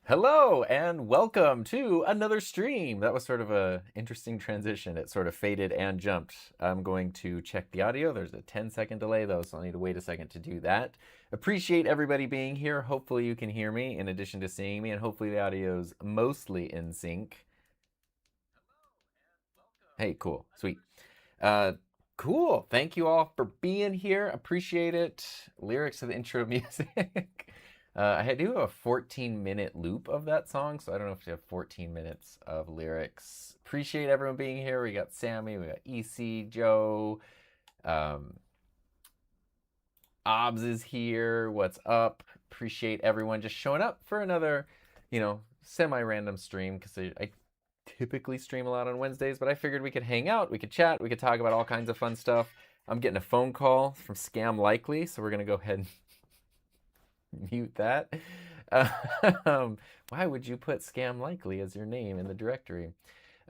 Hello and welcome to another stream. That was sort of a interesting transition. It sort of faded and jumped. I'm going to check the audio. There's a 10-second delay though, so I'll need to wait a second to do that. Appreciate everybody being here. Hopefully you can hear me in addition to seeing me, and hopefully the audio's mostly in sync. Hey, cool, sweet. Uh, cool. Thank you all for being here. Appreciate it. Lyrics to the intro music. I do a 14-minute loop of that song, so I don't know if you have 14 minutes of lyrics. Appreciate everyone being here. We got Sammy, we got EC, Joe, Obs is here. What's up? Appreciate everyone just showing up for another, semi-random stream because I typically stream a lot on Wednesdays, but I figured we could hang out, we could chat, we could talk about all kinds of fun stuff. I'm getting a phone call from Scam Likely, so we're going to go ahead and mute that. Why would you put Scam Likely as your name in the directory?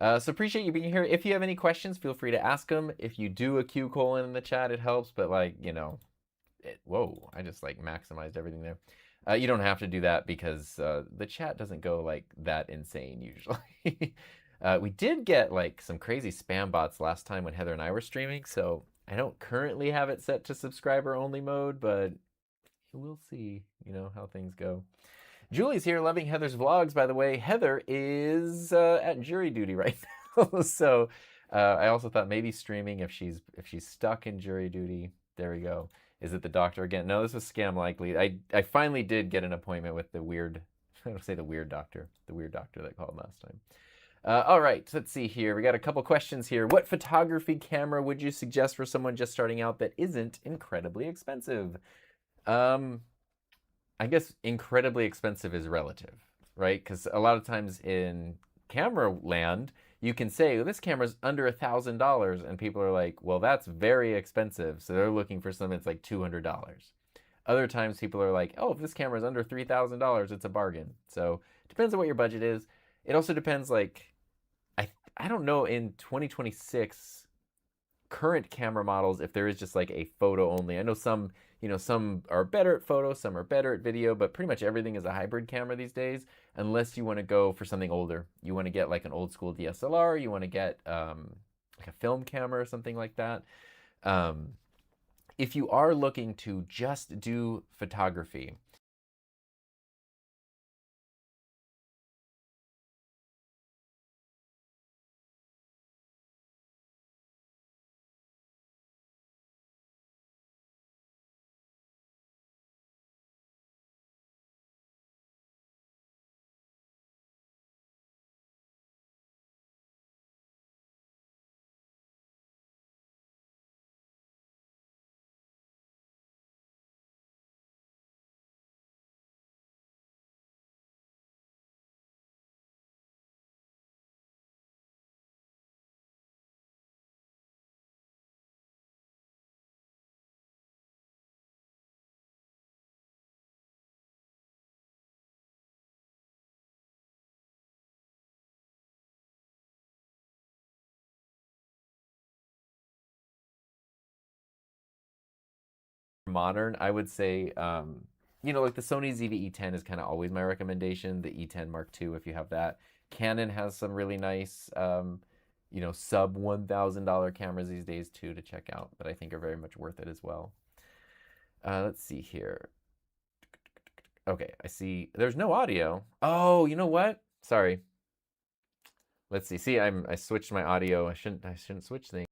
So appreciate you being here. If you have any questions, feel free to ask them. If you do a Q colon in the chat, it helps, but whoa, I just maximized everything there. You don't have to do that because the chat doesn't go that insane usually. We did get some crazy spam bots last time when Heather and I were streaming, so I don't currently have it set to subscriber only mode, but we'll see, how things go. Julie's here, loving Heather's vlogs, by the way. Heather is at jury duty right now, so I also thought maybe streaming if she's stuck in jury duty. There we go. Is it the doctor again? No, this was Scam Likely. I finally did get an appointment with the weird, I don't say the weird doctor that called last time. All right, let's see here. We got a couple questions here. What photography camera would you suggest for someone just starting out that isn't incredibly expensive? I guess incredibly expensive is relative, right? Because a lot of times in camera land, you can say, this camera's under $1,000, and people are like, well, that's very expensive. So they're looking for something that's like $200. Other times people are like, oh, if this camera's under $3,000, it's a bargain. So it depends on what your budget is. It also depends, I don't know in 2026 current camera models if there is just a photo only. I know some are better at photo, some are better at video, but pretty much everything is a hybrid camera these days, unless you want to go for something older. You want to get an old school DSLR, you want to get a film camera or something like that. If you are looking to just do photography, modern, I would say, the Sony ZV-E10 is kind of always my recommendation. The E10 Mark II, if you have that. Canon has some really nice, sub $1,000 cameras these days too to check out that I think are very much worth it as well. Let's see here. Okay, I see there's no audio. Oh, you know what? Sorry. Let's see. See, I switched my audio. I shouldn't switch things.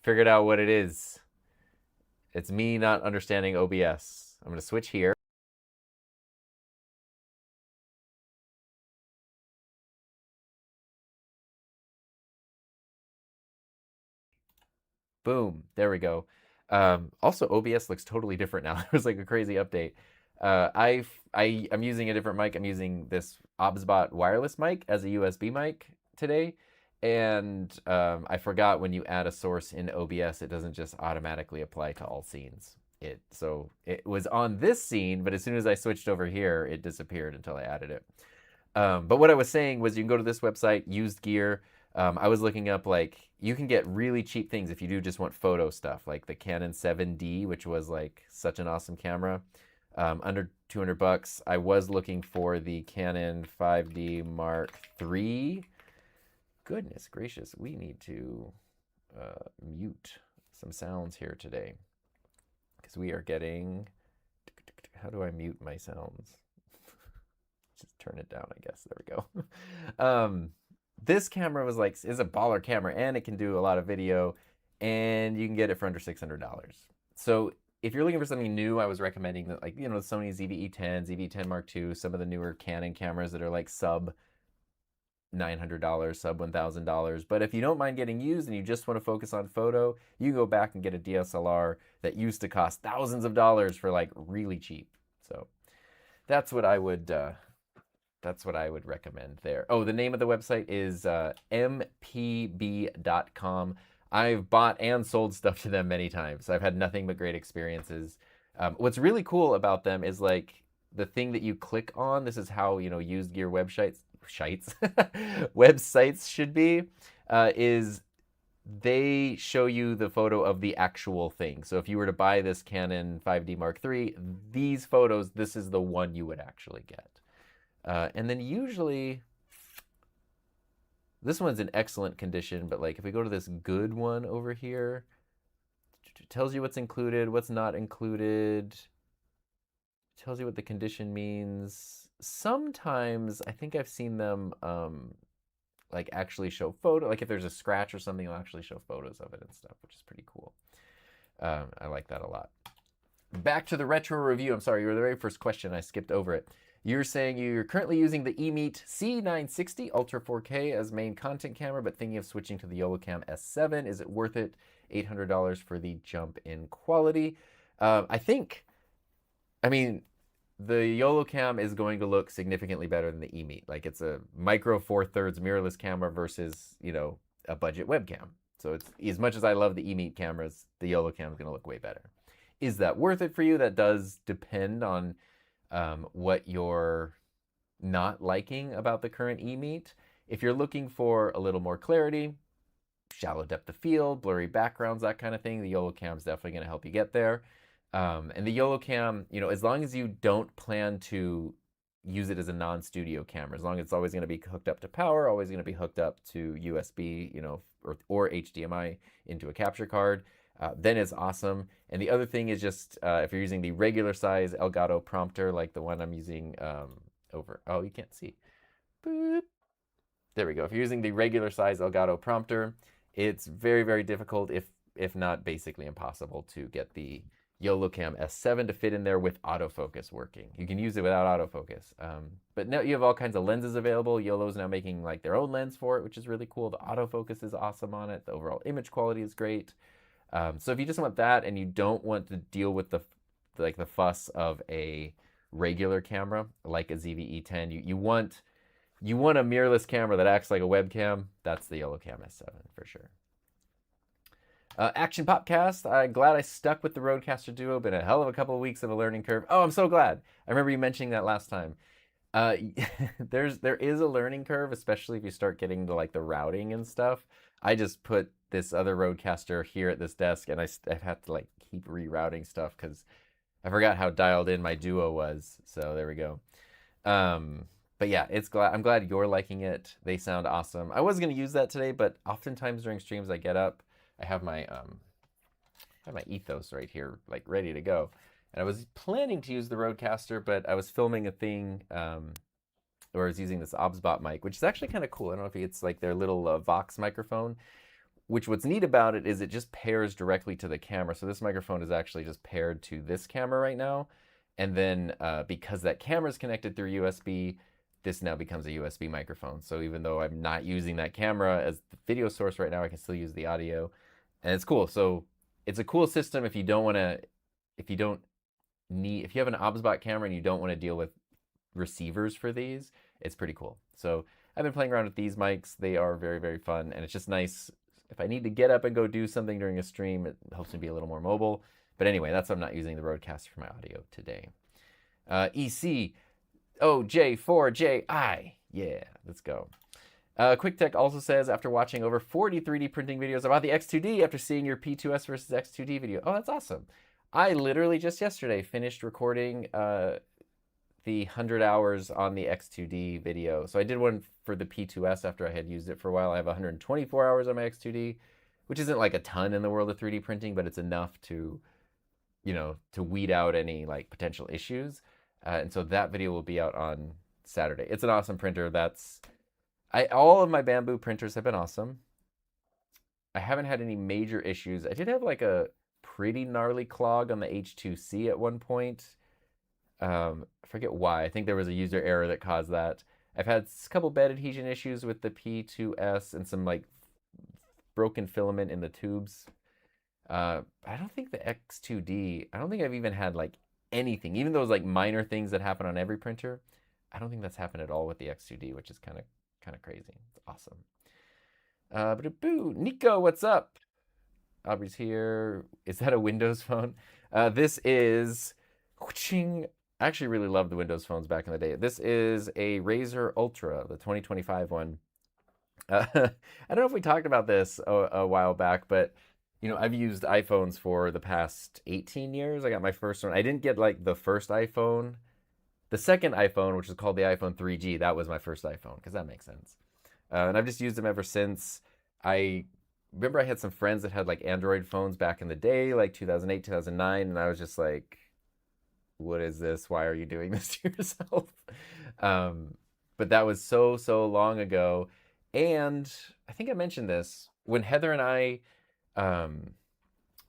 Figured out what it is. It's me not understanding OBS. I'm going to switch here. Boom. There we go. Also, OBS looks totally different now. There's a crazy update. I'm using a different mic. I'm using this OBSBot wireless mic as a USB mic today. And I forgot when you add a source in OBS, it doesn't just automatically apply to all scenes. So it was on this scene, but as soon as I switched over here, it disappeared until I added it. But what I was saying was you can go to this website, Used Gear. I was looking up, like, you can get really cheap things if you do just want photo stuff, like the Canon 7D, which was like such an awesome camera, under 200 bucks. I was looking for the Canon 5D Mark III. Goodness gracious, we need to mute some sounds here today because we are getting. How do I mute my sounds? Just turn it down, I guess. There we go. This camera is a baller camera, and it can do a lot of video, and you can get it for under $600. So if you're looking for something new, I was recommending that, like, the Sony ZV-E10, ZV-E10 Mark II, some of the newer Canon cameras that are like sub $900, sub $1,000. But if you don't mind getting used and you just want to focus on photo, you can go back and get a DSLR that used to cost thousands of dollars for like really cheap. So that's what I would recommend there. Oh, the name of the website is mpb.com. I've bought and sold stuff to them many times. I've had nothing but great experiences. What's really cool about them is, like, the thing that you click on. This is how, used gear websites should be, is they show you the photo of the actual thing. So if you were to buy this Canon 5D Mark III, these photos, this is the one you would actually get. And then usually, this one's in excellent condition, but like if we go to this good one over here, it tells you what's included, what's not included, tells you what the condition means. Sometimes I think I've seen them like actually show photo, like if there's a scratch or something, they'll actually show photos of it and stuff, which is pretty cool. I like that a lot. Back to the retro review. I'm sorry, you were the very first question. I skipped over it. You're saying you're currently using the eMeet C960 Ultra 4K as main content camera, but thinking of switching to the YOLOCAM S7. Is it worth it? $800 for the jump in quality. I mean, the YOLOCAM is going to look significantly better than the eMeet. Like, it's a micro 4/3 mirrorless camera versus, a budget webcam. So it's, as much as I love the eMeet cameras, the YOLOCAM is going to look way better. Is that worth it for you? That does depend on what you're not liking about the current eMeet. If you're looking for a little more clarity, shallow depth of field, blurry backgrounds, that kind of thing, the YOLOCAM is definitely going to help you get there. And the YOLOCAM, as long as you don't plan to use it as a non-studio camera, as long as it's always going to be hooked up to power, always going to be hooked up to USB, or HDMI into a capture card, then it's awesome. And the other thing is just if you're using the regular size Elgato prompter, like the one I'm using oh, you can't see. Boop. There we go. If you're using the regular size Elgato prompter, it's very, very difficult, if not basically impossible, to get the YOLOCAM S7 to fit in there with autofocus working. You can use it without autofocus. But now you have all kinds of lenses available. YOLO's now making like their own lens for it, which is really cool. The autofocus is awesome on it. The overall image quality is great. So if you just want that and you don't want to deal with the fuss of a regular camera like a ZV-E10, you want a mirrorless camera that acts like a webcam, that's the YOLOCAM S7 for sure. Action Popcast, I'm glad I stuck with the Rodecaster Duo. Been a hell of a couple of weeks of a learning curve. Oh, I'm so glad. I remember you mentioning that last time. There is a learning curve, especially if you start getting to like the routing and stuff. I just put this other Rodecaster here at this desk, and I've had to like keep rerouting stuff because I forgot how dialed in my Duo was. So there we go. But yeah, I'm glad you're liking it. They sound awesome. I was gonna use that today, but oftentimes during streams I get up, I have my Ethos right here, like ready to go. And I was planning to use the Rodecaster, but I was filming a thing where I was using this OBSBot mic, which is actually kind of cool. I don't know if it's like their little Vox microphone, which what's neat about it is it just pairs directly to the camera. So this microphone is actually just paired to this camera right now. And then because that camera is connected through USB, this now becomes a USB microphone. So even though I'm not using that camera as the video source right now, I can still use the audio. And it's cool. So it's a cool system if you have an OBSBot camera and you don't want to deal with receivers for these, it's pretty cool. So I've been playing around with these mics. They are very, very fun. And it's just nice. If I need to get up and go do something during a stream, it helps me be a little more mobile. But anyway, that's why I'm not using the Rodecaster for my audio today. EC OJ4JI. Yeah, let's go. Quick Tech also says, after watching over 40 3D printing videos about the X2D after seeing your P2S versus X2D video. Oh, that's awesome. I literally just yesterday finished recording the 100 hours on the X2D video. So I did one for the P2S after I had used it for a while. I have 124 hours on my X2D, which isn't like a ton in the world of 3D printing, but it's enough to, to weed out any like potential issues. And so that video will be out on Saturday. It's an awesome printer. All of my Bamboo printers have been awesome. I haven't had any major issues. I did have like a pretty gnarly clog on the H2C at one point. I forget why. I think there was a user error that caused that. I've had a couple bed adhesion issues with the P2S and some like broken filament in the tubes. I don't think the X2D, I don't think I've even had like anything, even those like minor things that happen on every printer. I don't think that's happened at all with the X2D, which is kind of crazy. It's awesome. Nico, what's up? Aubrey's here. Is that a Windows phone? This is. I actually really loved the Windows phones back in the day. This is a Razer Ultra, the 2025 one. I don't know if we talked about this a while back, but I've used iPhones for the past 18 years. I got my first one. I didn't get like the first iPhone. The second iPhone, which is called the iPhone 3G, that was my first iPhone, because that makes sense. And I've just used them ever since. I remember I had some friends that had like Android phones back in the day, like 2008, 2009, and I was just like, what is this? Why are you doing this to yourself? But that was so long ago. And I think I mentioned this when Heather and I, well,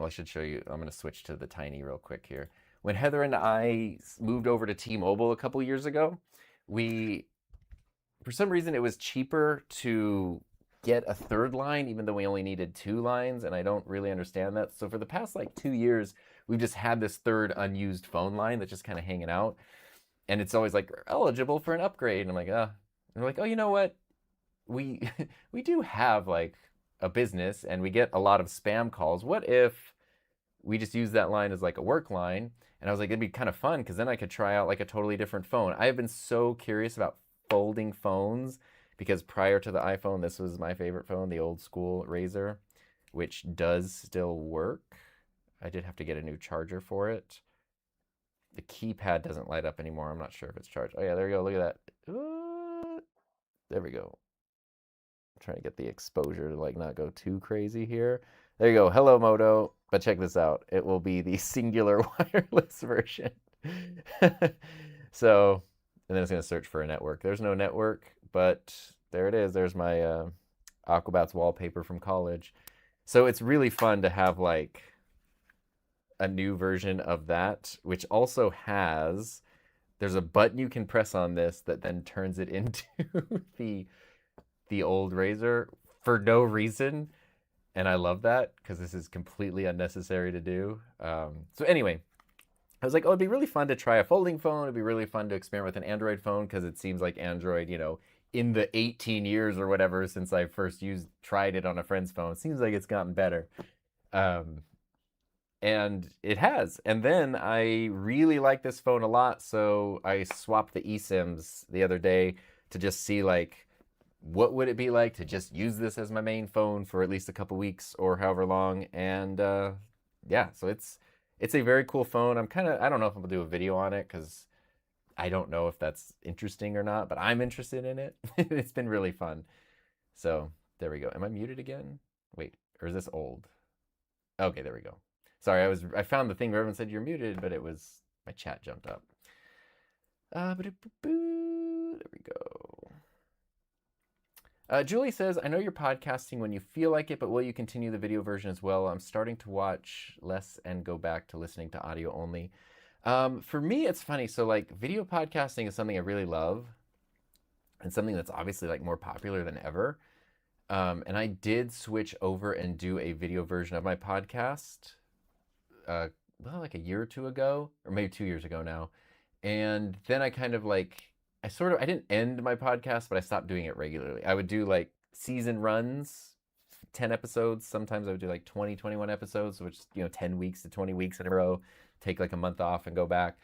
I should show you. I'm going to switch to the tiny real quick here. When Heather and I moved over to T-Mobile a couple years ago, for some reason, it was cheaper to get a third line, even though we only needed 2 lines, and I don't really understand that. So for the past like 2 years, we've just had this third unused phone line that's just kind of hanging out, and it's always like eligible for an upgrade. And I'm like, and they're like, oh, you know what? We we do have like a business, and we get a lot of spam calls. What if we just use that line as like a work line? And I was like, it'd be kind of fun because then I could try out like a totally different phone. I have been so curious about folding phones because prior to the iPhone, this was my favorite phone, the old school Razer, which does still work. I did have to get a new charger for it. The keypad doesn't light up anymore. I'm not sure if it's charged. Oh yeah, there we go. Look at that. There we go. I'm trying to get the exposure to like not go too crazy here. There you go. Hello, Moto. But check this out. It will be the singular wireless version. So, and then it's going to search for a network. There's no network, but there it is. There's my Aquabats wallpaper from college. So it's really fun to have like a new version of that, which also there's a button you can press on this that then turns it into the old Razer for no reason. And I love that because this is completely unnecessary to do. So anyway, I was like, oh, it'd be really fun to try a folding phone. It'd be really fun to experiment with an Android phone because it seems like Android, in the 18 years or whatever since I first tried it on a friend's phone, it seems like it's gotten better. And it has. And then I really like this phone a lot, so I swapped the eSIMs the other day to just see like what would it be like to just use this as my main phone for at least a couple weeks or however long. And yeah, so it's a very cool phone. I don't know if I'm gonna do a video on it because I don't know if that's interesting or not, but I'm interested in it. It's been really fun. So there we go. Am I muted again? Wait, or is this old? Okay, there we go. Sorry, I found the thing where everyone said you're muted, but it was my chat jumped up. There we go. Julie says, I know you're podcasting when you feel like it, but will you continue the video version as well? I'm starting to watch less and go back to listening to audio only. For me, it's funny. So like video podcasting is something I really love and something that's obviously like more popular than ever. And I did switch over and do a video version of my podcast, well, like a year or two ago, or maybe 2 years ago now. And then I kind of like, I didn't end my podcast, but I stopped doing it regularly. I would do like season runs, 10 episodes. Sometimes I would do like 20, 21 episodes, which, 10 weeks to 20 weeks in a row, take like a month off and go back.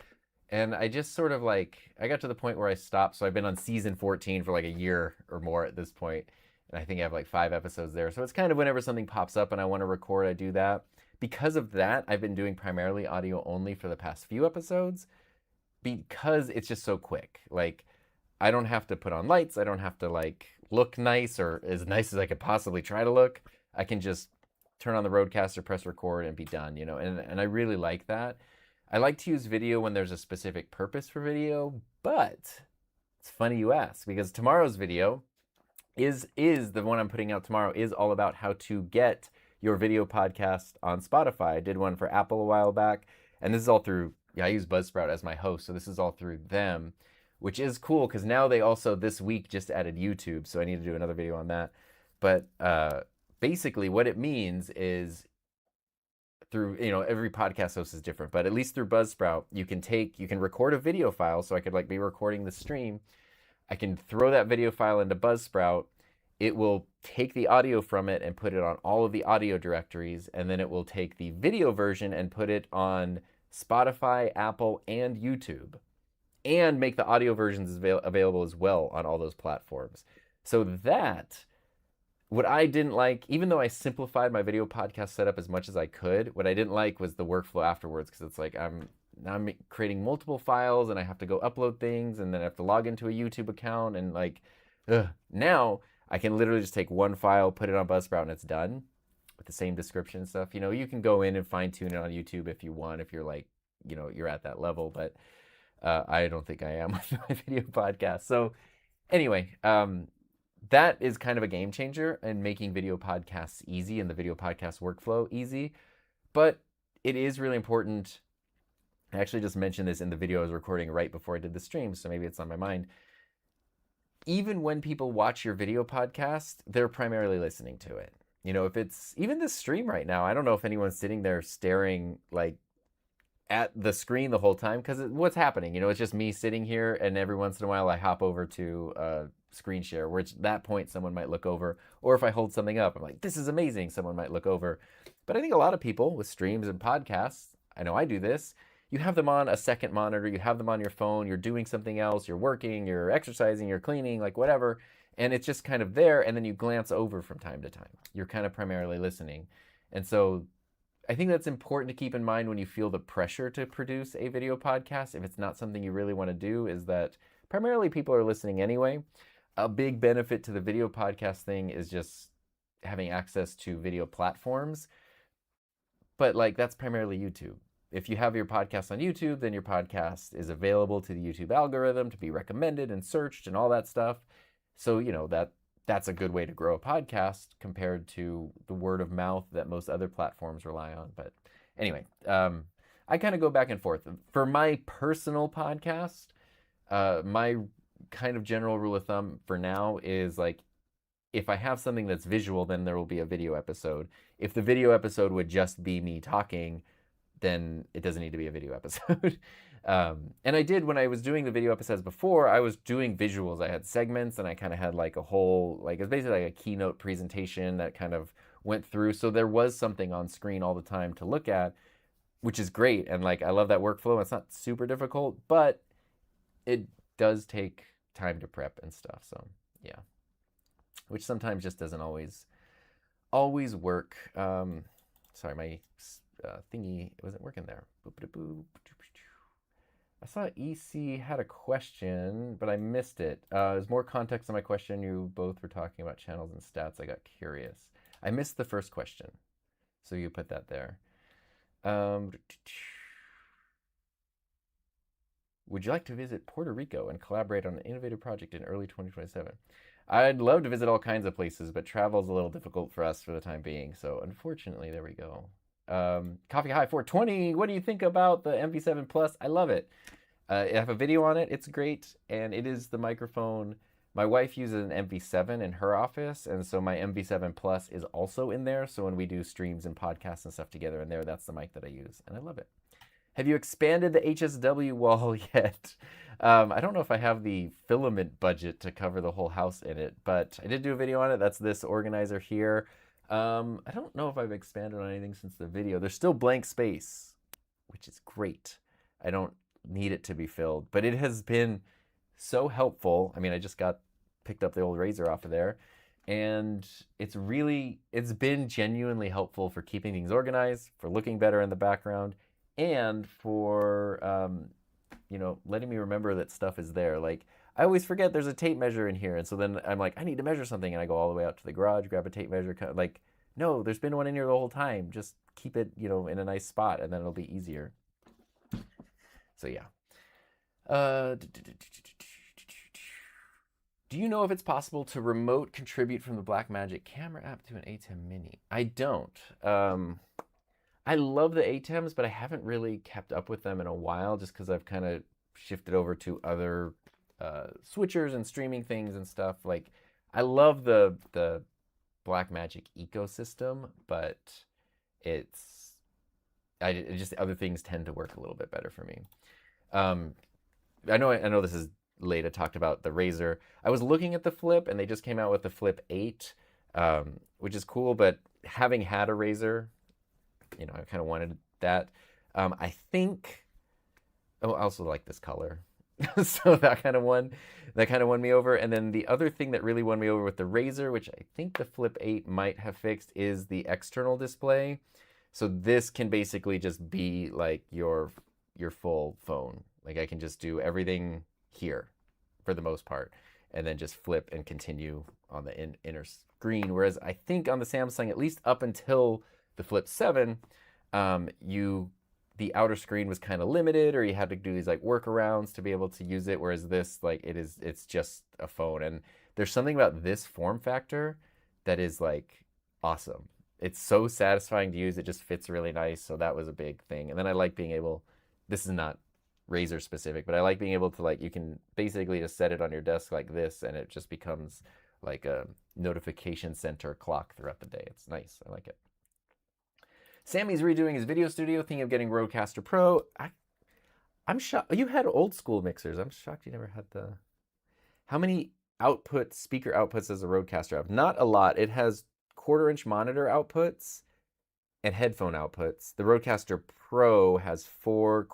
And I just sort of like, I got to the point where I stopped. So I've been on season 14 for like a year or more at this point, and I think I have like 5 episodes there. So it's kind of whenever something pops up and I want to record, I do that. Because of that, I've been doing primarily audio only for the past few episodes because it's just so quick. Like, I don't have to put on lights. I don't have to like look nice or as nice as I could possibly try to look. I can just turn on the Rodecaster, press record, and be done, you know, and I really like that. I like to use video when there's a specific purpose for video, but it's funny you ask because tomorrow's video is the one I'm putting out tomorrow is all about how to get your video podcast on Spotify. I did one for Apple a while back, and this is all through, yeah, I use Buzzsprout as my host, so this is all through them, which is cool because now they also this week just added YouTube, so I need to do another video on that. But basically what it means is through, you know, every podcast host is different, but at least through Buzzsprout, you can record a video file. So I could like be recording the stream. I can throw that video file into Buzzsprout. It will take the audio from it and put it on all of the audio directories. And then it will take the video version and put it on Spotify, Apple, and YouTube. And make the audio versions available as well on all those platforms. So that, what I didn't like, even though I simplified my video podcast setup as much as I could, what I didn't like was the workflow afterwards, because it's like I'm creating multiple files and I have to go upload things and then I have to log into a YouTube account and like, now I can literally just take one file, put it on Buzzsprout, and it's done with the same description and stuff. You know, you can go in and fine tune it on YouTube if you want, if you're like, you know, you're at that level, but I don't think I am with my video podcast. So anyway, that is kind of a game changer in making video podcasts easy and the video podcast workflow easy. But it is really important. I actually just mentioned this in the video I was recording right before I did the stream, so maybe it's on my mind. Even when people watch your video podcast, they're primarily listening to it. You know, if it's even this stream right now, I don't know if anyone's sitting there staring like at the screen the whole time, because what's happening? You know, it's just me sitting here, and every once in a while I hop over to screen share, which at that point someone might look over, or if I hold something up, I'm like, this is amazing, someone might look over. But I think a lot of people with streams and podcasts, I know I do this, you have them on a second monitor, you have them on your phone, you're doing something else, you're working, you're exercising, you're cleaning, like whatever, and it's just kind of there, and then you glance over from time to time. You're kind of primarily listening. And so I think that's important to keep in mind when you feel the pressure to produce a video podcast. If it's not something you really want to do, is that primarily people are listening anyway. A big benefit to the video podcast thing is just having access to video platforms. But like that's primarily YouTube. If you have your podcast on YouTube, then your podcast is available to the YouTube algorithm to be recommended and searched and all that stuff. So, you know, that's a good way to grow a podcast compared to the word of mouth that most other platforms rely on. But anyway, I kind of go back and forth. For my personal podcast, my kind of general rule of thumb for now is like, if I have something that's visual, then there will be a video episode. If the video episode would just be me talking, then it doesn't need to be a video episode. And I did, when I was doing the video episodes before, I was doing visuals. I had segments and I kind of had like a whole, like it's basically like a keynote presentation that kind of went through. So there was something on screen all the time to look at, which is great. And like, I love that workflow. It's not super difficult, but it does take time to prep and stuff. So yeah, which sometimes just doesn't always work. Sorry, my thingy wasn't working there. I saw EC had a question, but I missed it. There's more context on my question. You both were talking about channels and stats. I got curious. I missed the first question, so you put that there. Would you like to visit Puerto Rico and collaborate on an innovative project in early 2027? I'd love to visit all kinds of places, but travel's a little difficult for us for the time being. So unfortunately, there we go. Coffee High 420, what do you think about the MV7 Plus? I love it. I have a video on it. It's great, and it is the microphone. My wife uses an MV7 in her office, and so my MV7 Plus is also in there. So when we do streams and podcasts and stuff together in there, that's the mic that I use, and I love it. Have you expanded the HSW wall yet? I don't know if I have the filament budget to cover the whole house in it, but I did do a video on it. That's this organizer here. I don't know if I've expanded on anything since the video. There's still blank space, which is great. I don't need it to be filled. But it has been so helpful. I mean, I just picked up the old razor off of there, and it's been genuinely helpful for keeping things organized, for looking better in the background, and for letting me remember that stuff is there. Like, I always forget there's a tape measure in here, and so then I'm like, I need to measure something, and I go all the way out to the garage, grab a tape measure. Like, no, there's been one in here the whole time. Just keep it, in a nice spot, and then it'll be easier. So yeah. Do you know if it's possible to remote contribute from the Blackmagic camera app to an ATEM Mini? I don't. I love the ATEMs, but I haven't really kept up with them in a while, just because I've kind of shifted over to other switchers and streaming things and stuff. Like, I love the Blackmagic ecosystem, but just other things tend to work a little bit better for me. I know this is late. I talked about the Razr. I was looking at the Flip, and they just came out with the Flip 8, which is cool. But having had a Razr, I kind of wanted that. I think. Oh, I also like this color, so that kind of won me over. And then the other thing that really won me over with the Razr, which I think the Flip 8 might have fixed, is the external display. So this can basically just be like your full phone. Like, I can just do everything here for the most part, and then just flip and continue on the inner screen. Whereas I think on the Samsung, at least up until the Flip 7, the outer screen was kind of limited, or you had to do these like workarounds to be able to use it. Whereas this, like, it's just a phone. And there's something about this form factor that is like awesome. It's so satisfying to use. It just fits really nice. So that was a big thing. And then I like being able, this is not Razr specific, but I like being able to, like, you can basically just set it on your desk like this, and it just becomes like a notification center clock throughout the day. It's nice. I like it. Sammy's redoing his video studio, thinking of getting Rodecaster Pro. I'm shocked. You had old school mixers. I'm shocked you never had the. How many speaker outputs does a Rodecaster have? Not a lot. It has 1/4-inch monitor outputs and headphone outputs. The Rodecaster Pro has 4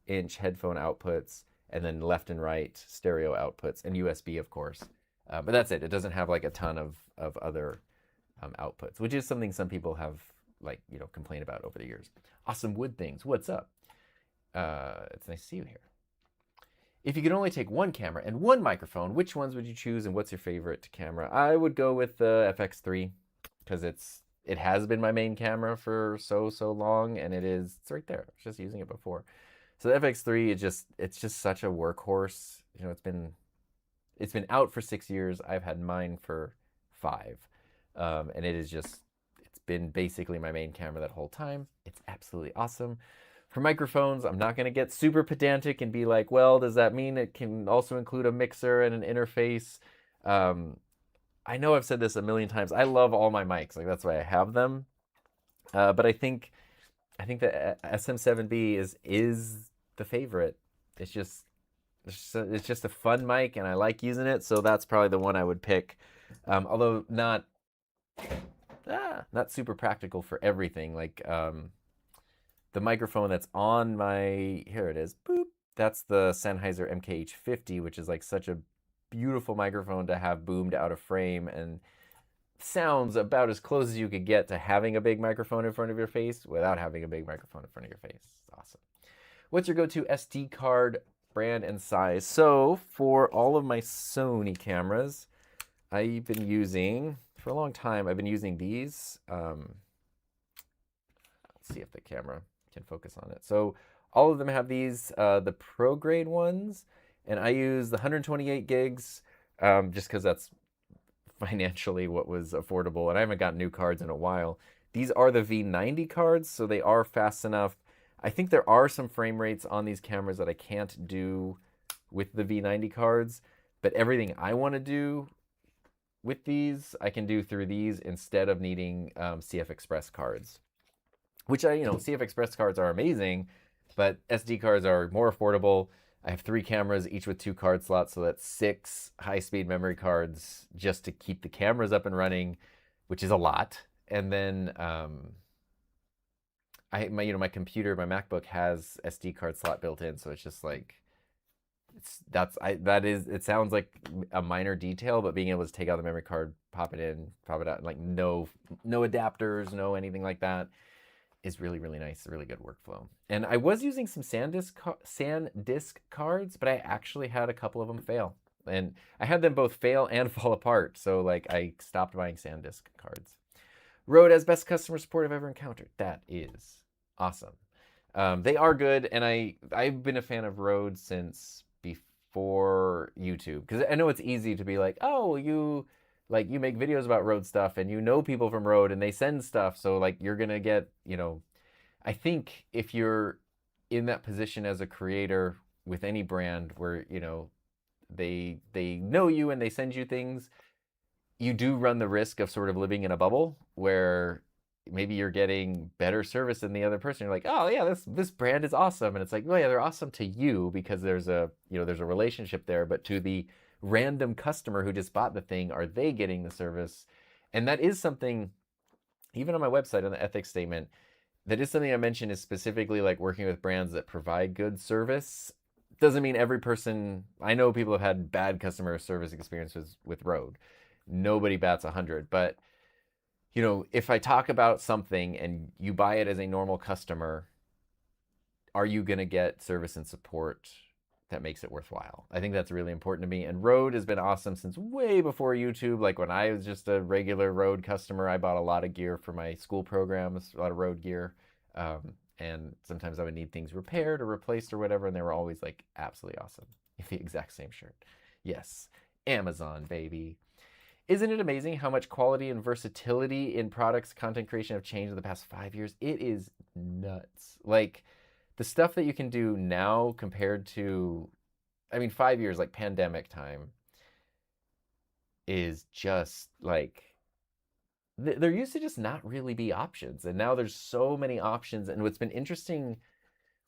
1/4-inch headphone outputs, and then left and right stereo outputs, and USB, of course. But that's it. It doesn't have like a ton of other outputs, which is something some people have complained about over the years. Awesome Wood Things, what's up? It's nice to see you here. If you could only take one camera and one microphone, which ones would you choose, and what's your favorite camera? I would go with the FX3, because it has been my main camera for so long, and it's right there. I was just using it before. So the FX3, it's just such a workhorse. It's been out for 6 years. I've had mine for 5. And it's been basically my main camera that whole time. It's absolutely awesome. For microphones, I'm not going to get super pedantic and be like, well, does that mean it can also include a mixer and an interface? I know I've said this a million times. I love all my mics. Like, that's why I have them. But I think the SM7B is the favorite. It's just a fun mic, and I like using it. So that's probably the one I would pick. Although not super practical for everything. Like, the microphone that's on here it is, boop, that's the Sennheiser MKH50, which is like such a beautiful microphone to have boomed out of frame, and sounds about as close as you could get to having a big microphone in front of your face without having a big microphone in front of your face. It's awesome. What's your go-to SD card brand and size? So for all of my Sony cameras, I've been using, for a long time, I've been using these. Let's see if the camera can focus on it. So all of them have these, the pro grade ones, and I use the 128 gigs just because that's financially what was affordable, and I haven't got new cards in a while. These are the V90 cards, so they are fast enough. I think there are some frame rates on these cameras that I can't do with the V90 cards, but everything I want to do with these, I can do through these instead of needing CF Express cards. Which CF Express cards are amazing, but SD cards are more affordable. I have 3 cameras, each with 2 card slots, so that's 6 high-speed memory cards just to keep the cameras up and running, which is a lot. And then I my computer, my MacBook has SD card slot built in, so it's just like it sounds like a minor detail, but being able to take out the memory card, pop it in, pop it out, like no adapters, no anything like that, is really, really nice. A really good workflow. And I was using some SanDisk cards, but I actually had a couple of them fail. And I had them both fail and fall apart. So like I stopped buying SanDisk cards. Rode has best customer support I've ever encountered. That is awesome. They are good, and I've been a fan of Rode since before YouTube, because I know it's easy to be like, oh, you make videos about Rode stuff, and you know people from Rode, and they send stuff, so like you're gonna get, I think if you're in that position as a creator with any brand where they know you and they send you things, you do run the risk of sort of living in a bubble where maybe you're getting better service than the other person. You're like, oh yeah, this brand is awesome, and it's like, well, yeah, they're awesome to you because there's a relationship there, but to the random customer who just bought the thing, are they getting the service? And that is something, even on my website on the ethics statement, that is something I mentioned, is specifically like working with brands that provide good service. Doesn't mean every person. I know people have had bad customer service experiences with Rode. Nobody bats 100, but if I talk about something and you buy it as a normal customer, are you going to get service and support that makes it worthwhile? I think that's really important to me. And Rode has been awesome since way before YouTube. Like when I was just a regular Rode customer, I bought a lot of gear for my school programs, a lot of Rode gear. And sometimes I would need things repaired or replaced or whatever, and they were always like absolutely awesome. The exact same shirt. Yes, Amazon, baby. Isn't it amazing how much quality and versatility in products content creation have changed in the past 5 years? It is nuts. Like the stuff that you can do now compared to, 5 years, like pandemic time, is just like, there used to just not really be options. And now there's so many options. And what's been interesting,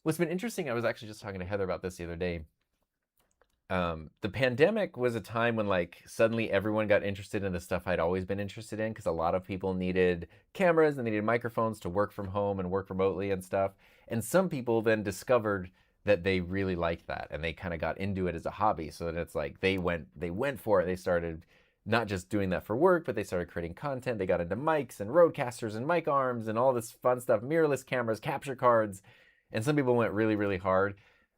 I was actually just talking to Heather about this the other day. The pandemic was a time when like suddenly everyone got interested in the stuff I'd always been interested in, because a lot of people needed cameras and they needed microphones to work from home and work remotely and stuff. And some people then discovered that they really liked that and they kind of got into it as a hobby. So that it's like they went for it. They started not just doing that for work, but they started creating content. They got into mics and Rodecasters and mic arms and all this fun stuff, mirrorless cameras, capture cards. And some people went really, really hard.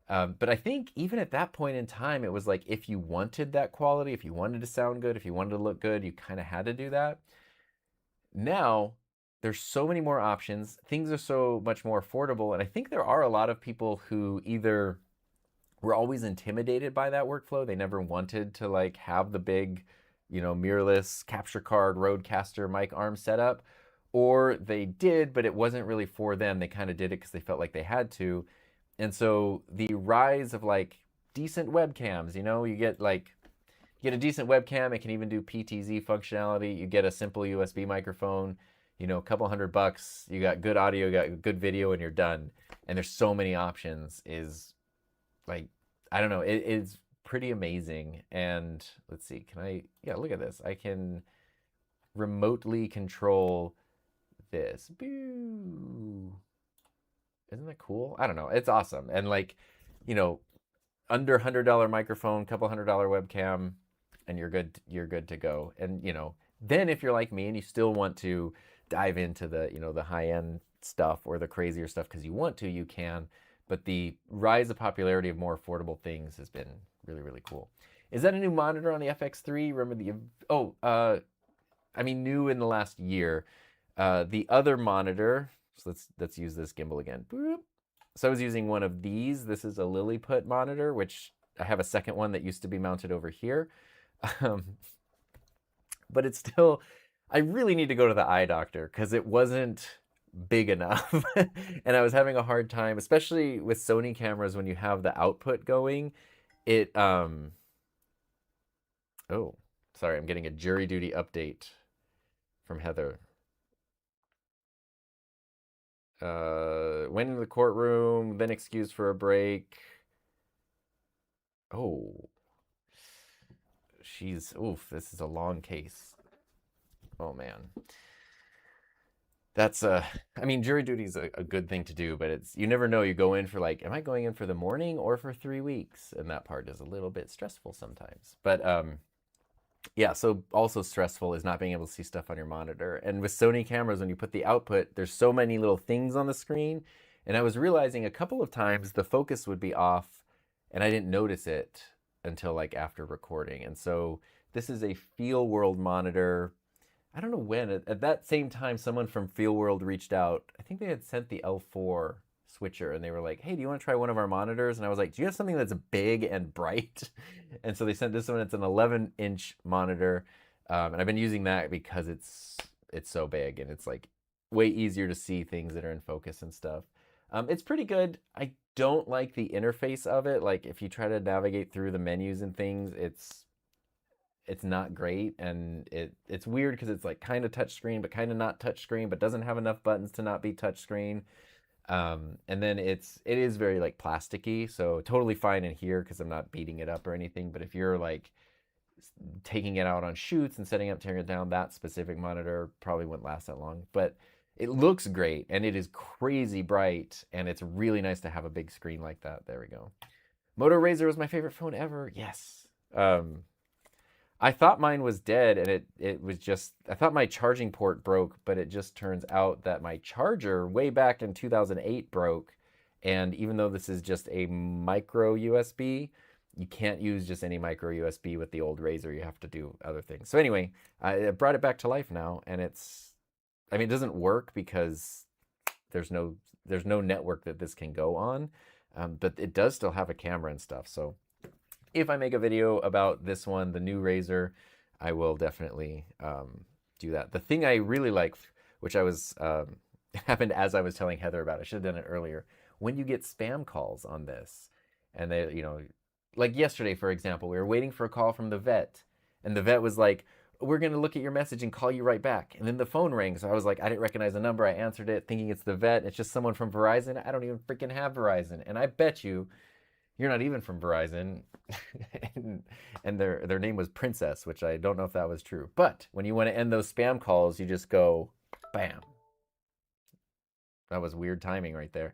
But I think even at that point in time, it was like if you wanted that quality, if you wanted to sound good, if you wanted to look good, you kind of had to do that. Now, there's so many more options. Things are so much more affordable. And I think there are a lot of people who either were always intimidated by that workflow. They never wanted to like have the big, mirrorless capture card, Rodecaster, mic arm setup. Or they did, but it wasn't really for them. They kind of did it because they felt like they had to. And so the rise of like decent webcams, you get a decent webcam. It can even do PTZ functionality. You get a simple USB microphone, a couple $100. You got good audio, you got good video, and you're done. And there's so many options. Is like, I don't know. It is pretty amazing. And let's see. Yeah, look at this. I can remotely control this. Boo. Isn't that cool? I don't know. It's awesome. And like, under $100 microphone, couple $100 webcam, and you're good to go. And then if you're like me and you still want to dive into the the high-end stuff or the crazier stuff because you want to, you can. But the rise of popularity of more affordable things has been really, really cool. Is that a new monitor on the FX3? Remember new in the last year. The other monitor. So let's use this gimbal again. Boop. So I was using one of these. This is a Lilliput monitor, which I have a second one that used to be mounted over here. But it's still, I really need to go to the eye doctor because it wasn't big enough. And I was having a hard time, especially with Sony cameras when you have the output going. Oh, sorry, I'm getting a jury duty update from Heather. Went into the courtroom, then excused for a break. Oh, oof, this is a long case. Oh man. That's I mean, jury duty is a good thing to do, but it's you never know. You go in for like, am I going in for the morning or for 3 weeks? And that part is a little bit stressful sometimes. But yeah, so also stressful is not being able to see stuff on your monitor. And with Sony cameras, when you put the output, there's so many little things on the screen. And I was realizing a couple of times the focus would be off, and I didn't notice it until like after recording. And so this is a Feel World monitor. I don't know when. At that same time, someone from Feel World reached out. I think they had sent the L4 switcher and they were like, hey, do you want to try one of our monitors? And I was like, do you have something that's big and bright? And so they sent this one. It's an 11-inch monitor. And I've been using that because it's so big and it's like way easier to see things that are in focus and stuff. It's pretty good. I don't like the interface of it. Like if you try to navigate through the menus and things, it's not great, and it's weird because it's like kind of touchscreen but kind of not touchscreen, but doesn't have enough buttons to not be touchscreen. And then it is very like plasticky, so totally fine in here because I'm not beating it up or anything. But if you're like taking it out on shoots and setting up, tearing it down, that specific monitor probably wouldn't last that long. But it looks great and it is crazy bright, and it's really nice to have a big screen like that. There we go. Moto Razr was my favorite phone ever. Yes. I thought mine was dead, and it was just, I thought my charging port broke, but it just turns out that my charger way back in 2008 broke. And even though this is just a micro USB, you can't use just any micro USB with the old Razr. You have to do other things. So anyway, I brought it back to life now, and I mean, it doesn't work because there's no network that this can go on, but it does still have a camera and stuff. So if I make a video about this one, the new Razr, I will definitely do that. The thing I really like, which I was happened as I was telling Heather about, I should have done it earlier. When you get spam calls on this, and they, like yesterday, for example, we were waiting for a call from the vet, and the vet was like, we're going to look at your message and call you right back. And then the phone rang. So I was like, I didn't recognize the number. I answered it thinking it's the vet. It's just someone from Verizon. I don't even freaking have Verizon. And I bet you're not even from Verizon. and their name was Princess, which I don't know if that was true. But when you want to end those spam calls, you just go, bam. That was weird timing right there.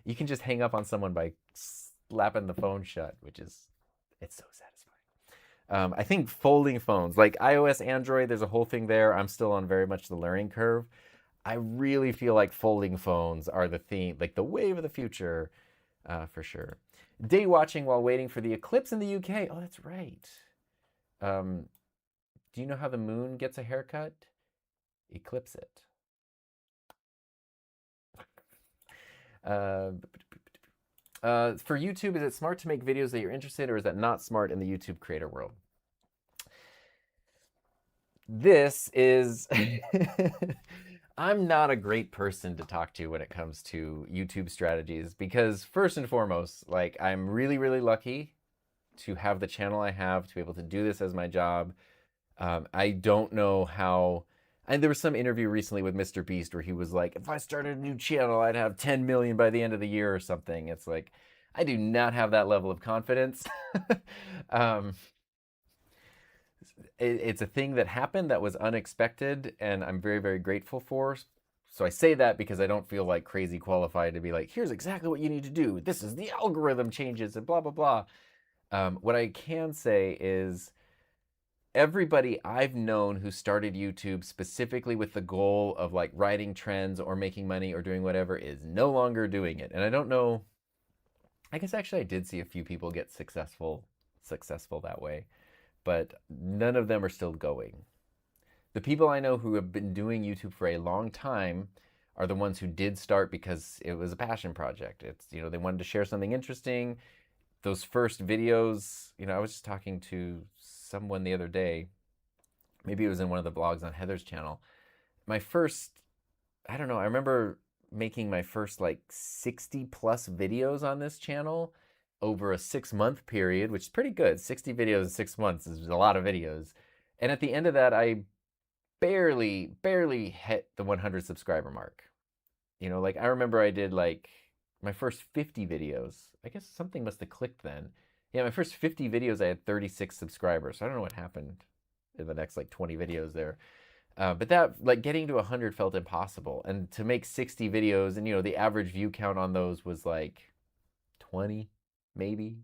You can just hang up on someone by slapping the phone shut, it's so satisfying. I think folding phones, like iOS, Android, there's a whole thing there. I'm still on very much the learning curve. I really feel like folding phones are the theme, like the wave of the future, for sure. Day watching while waiting for the eclipse in the UK. Oh, that's right. Do you know how the moon gets a haircut? Eclipse it. For YouTube, is it smart to make videos that you're interested in, or is that not smart in the YouTube creator world? This is I'm not a great person to talk to when it comes to YouTube strategies because first and foremost, like I'm really, really lucky to have the channel I have, to be able to do this as my job. I don't know how, and there was some interview recently with Mr. Beast where he was like, if I started a new channel, I'd have 10 million by the end of the year or something. It's like, I do not have that level of confidence. It's a thing that happened that was unexpected, and I'm very, very grateful for. So I say that because I don't feel like crazy qualified to be like, here's exactly what you need to do. This is the algorithm changes and blah, blah, blah. What I can say is everybody I've known who started YouTube specifically with the goal of like writing trends or making money or doing whatever is no longer doing it. And I don't know, I guess actually I did see a few people get successful that way, but none of them are still going. The people I know who have been doing YouTube for a long time are the ones who did start because it was a passion project. It's, they wanted to share something interesting. Those first videos, I was just talking to someone the other day, maybe it was in one of the blogs on Heather's channel. My first, I don't know, I remember making my first like 60 plus videos on this channel over a 6-month period, which is pretty good. 60 videos in 6 months is a lot of videos. And at the end of that, I barely hit the 100 subscriber mark. Like I remember I did like my first 50 videos. I guess something must have clicked then. Yeah, my first 50 videos, I had 36 subscribers. So I don't know what happened in the next like 20 videos there. But that, like, getting to 100 felt impossible. And to make 60 videos, and, the average view count on those was like 20, maybe.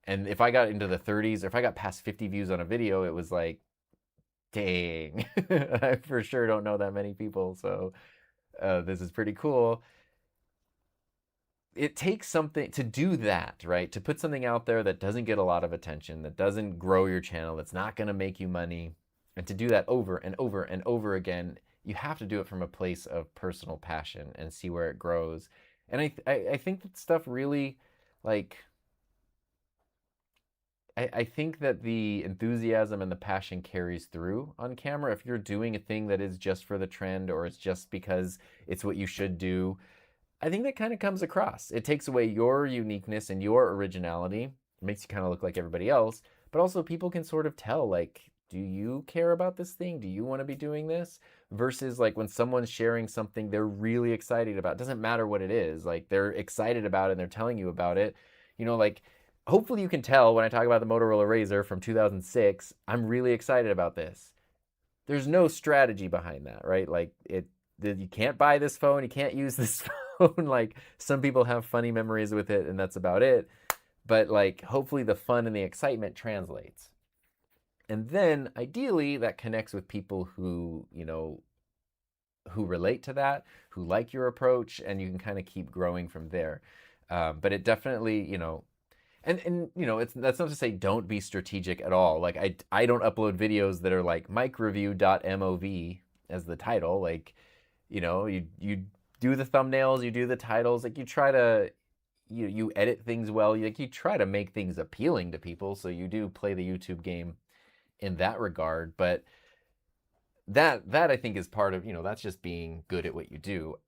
And if I got into the 30s, or if I got past 50 views on a video, it was like, dang, I for sure don't know that many people. So this is pretty cool. It takes something to do that, right? To put something out there that doesn't get a lot of attention, that doesn't grow your channel, that's not going to make you money, and to do that over and over and over again, you have to do it from a place of personal passion and see where it grows. And I think that stuff really, like, I think that the enthusiasm and the passion carries through on camera. If you're doing a thing that is just for the trend, or it's just because it's what you should do, I think that kind of comes across. It takes away your uniqueness and your originality. It makes you kind of look like everybody else, but also people can sort of tell, like, do you care about this thing? Do you want to be doing this? Versus like when someone's sharing something they're really excited about. It doesn't matter what it is. Like, they're excited about it and they're telling you about it. Like, hopefully you can tell when I talk about the Motorola Razr from 2006, I'm really excited about this. There's no strategy behind that, right? Like, you can't buy this phone, you can't use this phone. Like, some people have funny memories with it and that's about it. But like, hopefully the fun and the excitement translates. And then ideally that connects with people who, who relate to that, who like your approach, and you can kind of keep growing from there. But it definitely, and that's not to say don't be strategic at all. Like, I don't upload videos that are like micreview.mov as the title. Like, you do the thumbnails, you do the titles, like you try to you edit things well, you try to make things appealing to people, so you do play the YouTube game in that regard. But that I think is part of, that's just being good at what you do.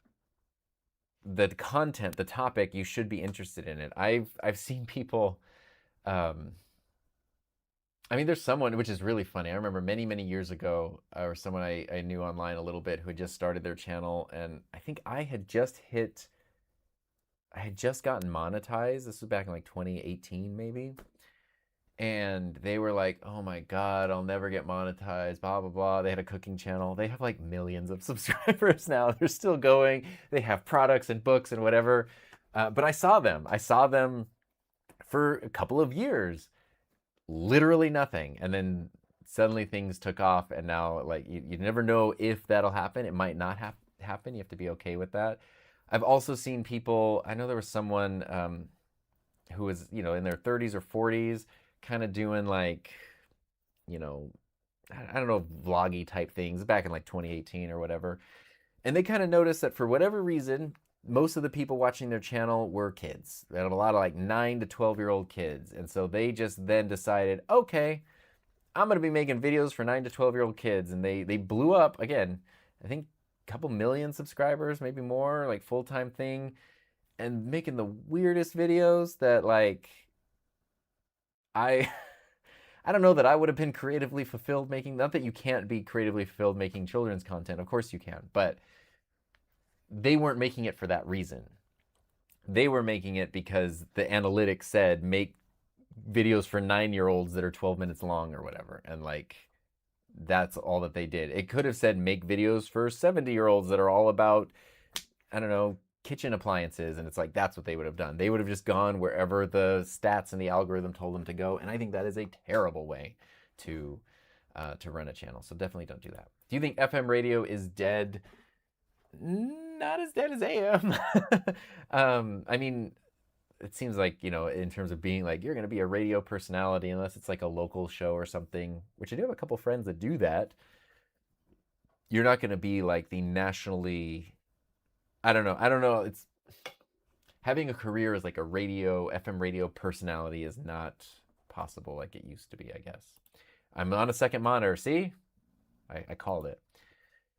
The content, the topic, you should be interested in it. I've seen people, I mean, there's someone, which is really funny. I remember many, many years ago, or someone I knew online a little bit, who had just started their channel, and I think I had just gotten monetized. This was back in like 2018, maybe. And they were like, oh my God, I'll never get monetized, blah, blah, blah. They had a cooking channel. They have like millions of subscribers now. They're still going. They have products and books and whatever. But I saw them for a couple of years, literally nothing. And then suddenly things took off. And now, like, you never know if that'll happen. It might not happen. You have to be okay with that. I've also seen people, I know there was someone who was, in their 30s or 40s, kind of doing like, I don't know, vloggy type things back in like 2018 or whatever. And they kind of noticed that for whatever reason, most of the people watching their channel were kids. They had a lot of like 9 to 12-year-old kids. And so they just then decided, okay, I'm going to be making videos for 9 to 12-year-old kids. And they blew up again. I think a couple million subscribers, maybe more, like full-time thing, and making the weirdest videos that, like, I I don't know that I would have been creatively fulfilled making. Not that you can't be creatively fulfilled making children's content, of course you can, but they weren't making it for that reason. They were making it because the analytics said make videos for 9-year-olds that are 12 minutes long or whatever, and like, that's all that they did. It could have said make videos for 70-year-olds that are all about, I don't know, kitchen appliances, and it's like, that's what they would have done. They would have just gone wherever the stats and the algorithm told them to go, and I think that is a terrible way to run a channel. So definitely don't do that. Do you think FM radio is dead? Not as dead as AM. I mean, it seems like, in terms of being like, you're going to be a radio personality, unless it's like a local show or something, which I do have a couple friends that do that. You're not going to be like the nationally, I don't know. It's having a career as like a FM radio personality is not possible like it used to be, I guess. I'm on a second monitor. See? I called it.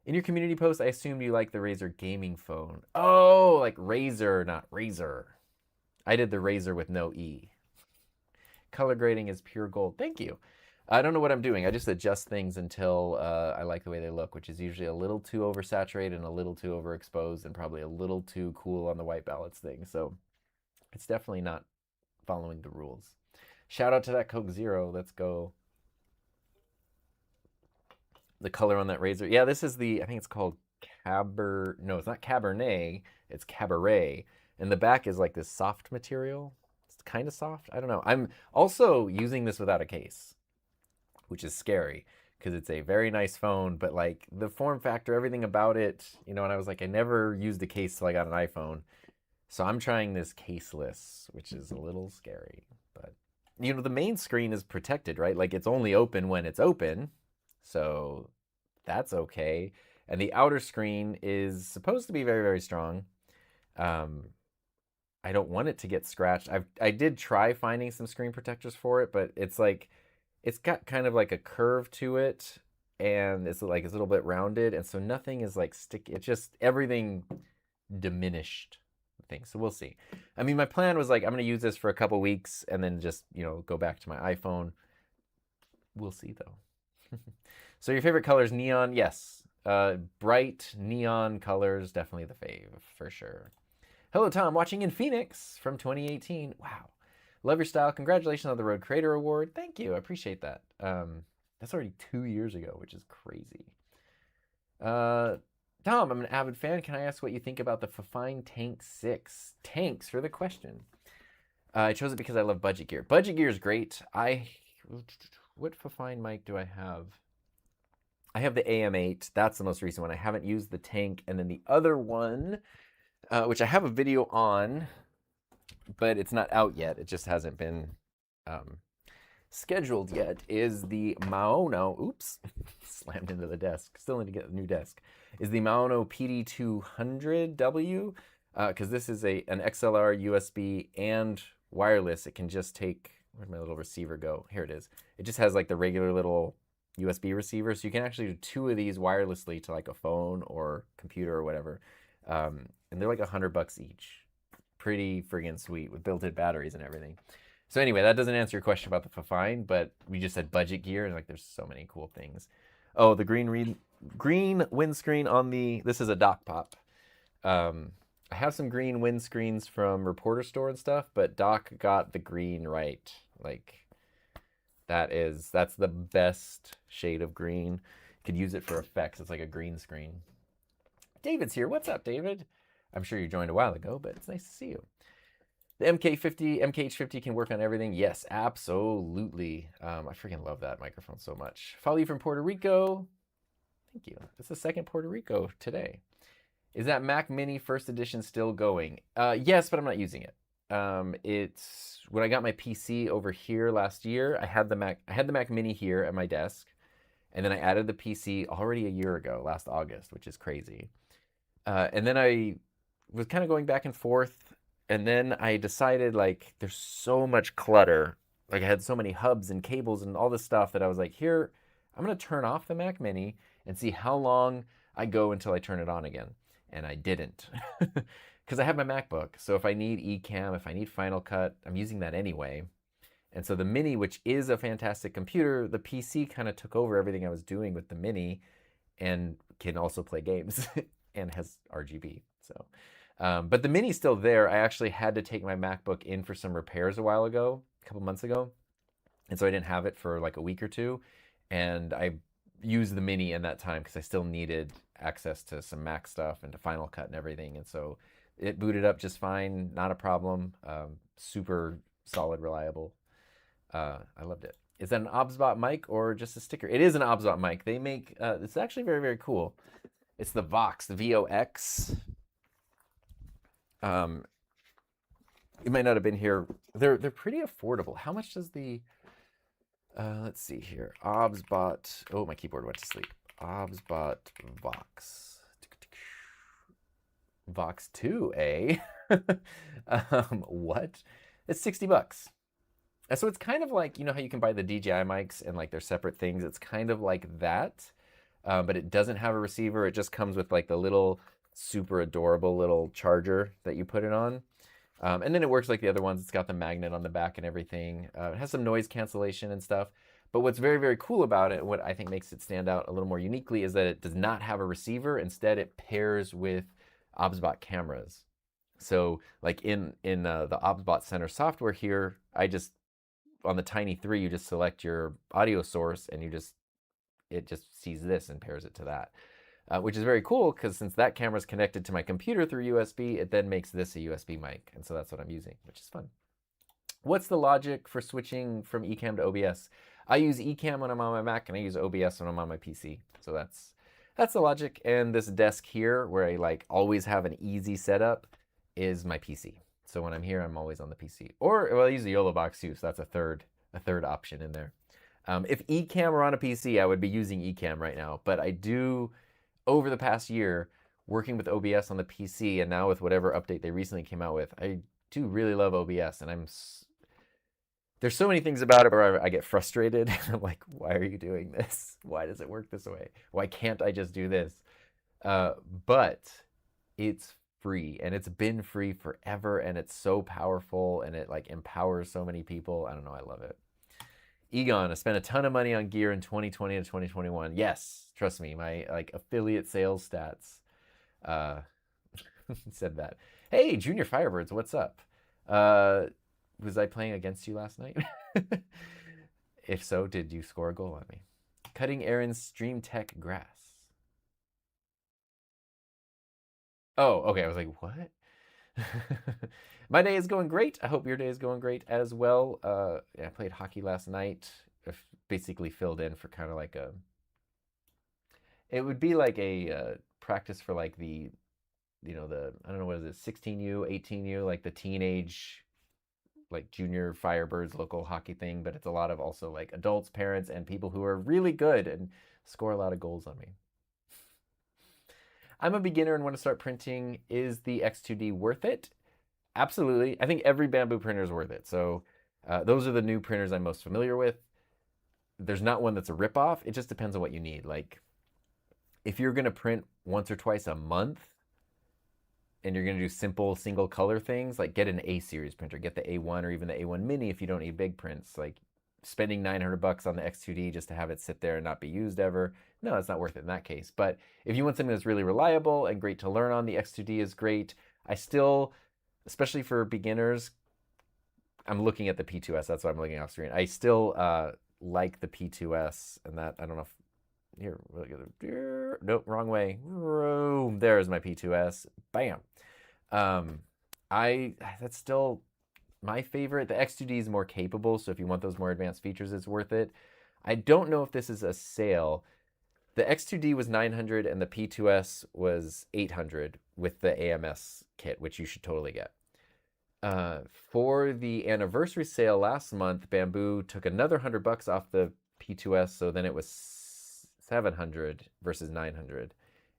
In your community post, I assumed you like the Razer gaming phone. Oh, like Razer, not Razor. I did the Razer with no E. Color grading is pure gold. Thank you. I don't know what I'm doing. I just adjust things until I like the way they look, which is usually a little too oversaturated and a little too overexposed and probably a little too cool on the white balance thing. So it's definitely not following the rules. Shout out to that Coke Zero. Let's go. The color on that razor. Yeah, this is the, I think it's called no, it's not Cabernet, it's Cabaret. And the back is like this soft material. It's kind of soft. I don't know. I'm also using this without a case, which is scary because it's a very nice phone, but like the form factor, everything about it, you know, and I was like, I never used a case till I got an iPhone. So I'm trying this caseless, which is a little scary, but you know, the main screen is protected, right? Like it's only open when it's open. So that's okay. And the outer screen is supposed to be very, very strong. Um, I don't want it to get scratched. I did try finding some screen protectors for it, but it's like it's got kind of like a curve to it, and it's like it's a little bit rounded, and so nothing is like sticky. It's just everything diminished things. So we'll see. I mean, my plan was like I'm gonna use this for a couple weeks and then just go back to my iPhone. We'll see though. So your favorite color is neon? Yes. Bright neon colors, definitely the fave for sure. Hello, Tom, watching in Phoenix from 2018. Wow. Love your style. Congratulations on the Road Creator Award. Thank you. I appreciate that. That's already 2 years ago, which is crazy. Tom, I'm an avid fan. Can I ask what you think about the Fifine Tank 6? Thanks for the question. I chose it because I love budget gear. Budget gear is great. What Fifine mic do I have? I have the AM8. That's the most recent one. I haven't used the Tank. And then the other one, which I have a video on, but it's not out yet. It just hasn't been scheduled yet, is the Maono. Oops, slammed into the desk. Still need to get a new desk. Is the Maono PD200W, because this is an XLR, USB, and wireless. It can just take, where'd my little receiver go? Here it is. It just has like the regular little USB receiver, so you can actually do 2 of these wirelessly to like a phone or computer or whatever. And they're like $100 each. Pretty friggin' sweet with built-in batteries and everything. So anyway, that doesn't answer your question about the Fifine, but we just said budget gear, and like there's so many cool things. Oh, the green windscreen on the, this is a Dock Pop. I have some green windscreens from Reporter Store and stuff, but Doc got the green right. Like that's the best shade of green. Could use it for effects. It's like a green screen. David's here. What's up, David? I'm sure you joined a while ago, but it's nice to see you. The MKH50 can work on everything. Yes, absolutely. I freaking love that microphone so much. Follow you from Puerto Rico. Thank you. It's the second Puerto Rico today. Is that Mac Mini first edition still going? Yes, but I'm not using it. It's when I got my PC over here last year, I had the Mac Mini here at my desk, and then I added the PC already a year ago, last August, which is crazy. And then I was kind of going back and forth, and then I decided like there's so much clutter. Like I had so many hubs and cables and all this stuff that I was like, here, I'm gonna turn off the Mac Mini and see how long I go until I turn it on again. And I didn't. Because I have my MacBook. So if I need Ecamm, if I need Final Cut, I'm using that anyway. And so the Mini, which is a fantastic computer, the PC kind of took over everything I was doing with the Mini and can also play games and has RGB. So, but the Mini's still there. I actually had to take my MacBook in for some repairs a while ago, a couple months ago. And so I didn't have it for like a week or two. And I used the Mini in that time because I still needed access to some Mac stuff and to Final Cut and everything. And so it booted up just fine, not a problem. Super solid, reliable. I loved it. Is that an OBSBot mic or just a sticker? It is an OBSBot mic. They make, it's actually very, very cool. It's the Vox, the VOX. It might not have been here. They're pretty affordable. How much does the, let's see here. OBSBot, oh, my keyboard went to sleep. OBSBot Vox. Vox 2, eh? What? It's $60. So it's kind of like, you know how you can buy the DJI mics and like they're separate things? It's kind of like that, but it doesn't have a receiver. It just comes with like the little super adorable little charger that you put it on. And then it works like the other ones. It's got the magnet on the back and everything. It has some noise cancellation and stuff. But what's very, very cool about it, what I think makes it stand out a little more uniquely, is that it does not have a receiver. Instead, it pairs with OBSBot cameras. So like in the OBSBot Center software here, I just, on the Tiny 3, you just select your audio source and you just it just sees this and pairs it to that, which is very cool because since that camera is connected to my computer through USB, it then makes this a USB mic. And so that's what I'm using, which is fun. What's the logic for switching from Ecamm to OBS? I use Ecamm when I'm on my Mac, and I use OBS when I'm on my PC. So that's the logic. And this desk here, where I like always have an easy setup, is my PC. So when I'm here, I'm always on the PC. Or well, I use the YOLO box too. So that's a third option in there. If Ecamm were on a PC, I would be using Ecamm right now. But I do, over the past year, working with OBS on the PC, and now with whatever update they recently came out with, I do really love OBS, and there's so many things about it where I get frustrated. I'm like, why are you doing this? Why does it work this way? Why can't I just do this? But it's free, and it's been free forever, and it's so powerful, and it like empowers so many people. I don't know, I love it. Egon, I spent a ton of money on gear in 2020 and 2021. Yes, trust me, my like affiliate sales stats said that. Hey, Junior Firebirds, what's up? Was I playing against you last night? If so, did you score a goal on me? Cutting Aaron's Stream Tech grass. Oh, okay. I was like, what? My day is going great. I hope your day is going great as well. I played hockey last night. I basically filled in for kind of like it would be like a practice for like the, I don't know, what is it, 16U, 18U, like the teenage, like junior Firebirds local hockey thing, but it's a lot of also like adults, parents, and people who are really good and score a lot of goals on me. I'm a beginner and want to start printing. Is the X2D worth it? Absolutely. I think every Bambu printer is worth it. So those are the new printers I'm most familiar with. There's not one that's a ripoff. It just depends on what you need. Like if you're going to print once or twice a month, and you're going to do simple single color things, like get an A series printer, get the A1 or even the A1 mini if you don't need big prints. Like spending $900 on the X2D just to have it sit there and not be used ever, no, it's not worth it in that case. But if you want something that's really reliable and great to learn on, the X2D is great. I still, especially for beginners, I'm looking at the P2S, that's why I'm looking off screen. I still like the P2S, and that, I don't know if, here, nope, wrong way. There's my P2S. Bam. That's still my favorite. The X2D is more capable, so if you want those more advanced features, it's worth it. I don't know if this is a sale. The X2D was $900 and the P2S was $800 with the AMS kit, which you should totally get. For the anniversary sale last month, Bambu took another $100 off the P2S, so then it was $700 versus $900.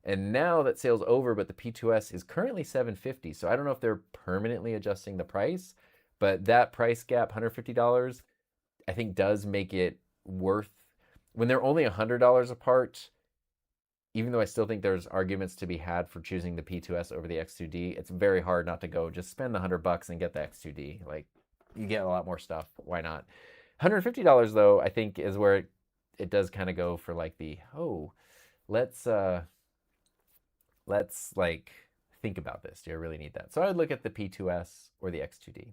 And now that sale's over, but the P2S is currently $750. So I don't know if they're permanently adjusting the price, but that price gap, $150, I think does make it worth, when they're only $100 apart, even though I still think there's arguments to be had for choosing the P2S over the X2D, it's very hard not to go just spend the $100 and get the X2D. Like, you get a lot more stuff. Why not? $150 though, I think is where it does kind of go for like the, let's like think about this. Do I really need that? So I would look at the P2S or the X2D.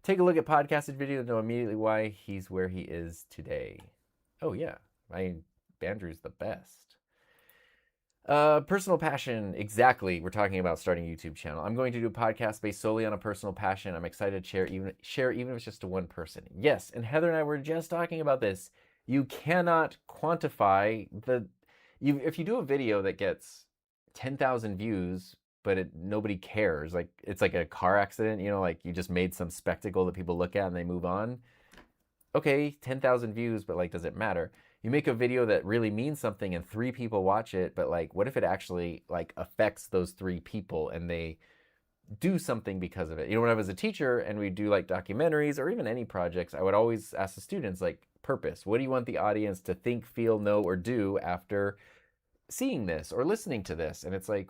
Take a look at podcasted video to know immediately why he's where he is today. Oh yeah, Bandrew's the best. Personal passion, exactly. We're talking about starting a YouTube channel. I'm going to do a podcast based solely on a personal passion. I'm excited to share even if it's just to one person. Yes, and Heather and I were just talking about this. You cannot quantify if you do a video that gets 10,000 views, but nobody cares, like it's like a car accident, like you just made some spectacle that people look at and they move on. Okay, 10,000 views, but like, does it matter? You make a video that really means something and 3 people watch it, but like, what if it actually like affects those 3 people and they do something because of it? When I was a teacher and we do like documentaries or even any projects, I would always ask the students like, purpose. What do you want the audience to think, feel, know, or do after seeing this or listening to this? And it's like,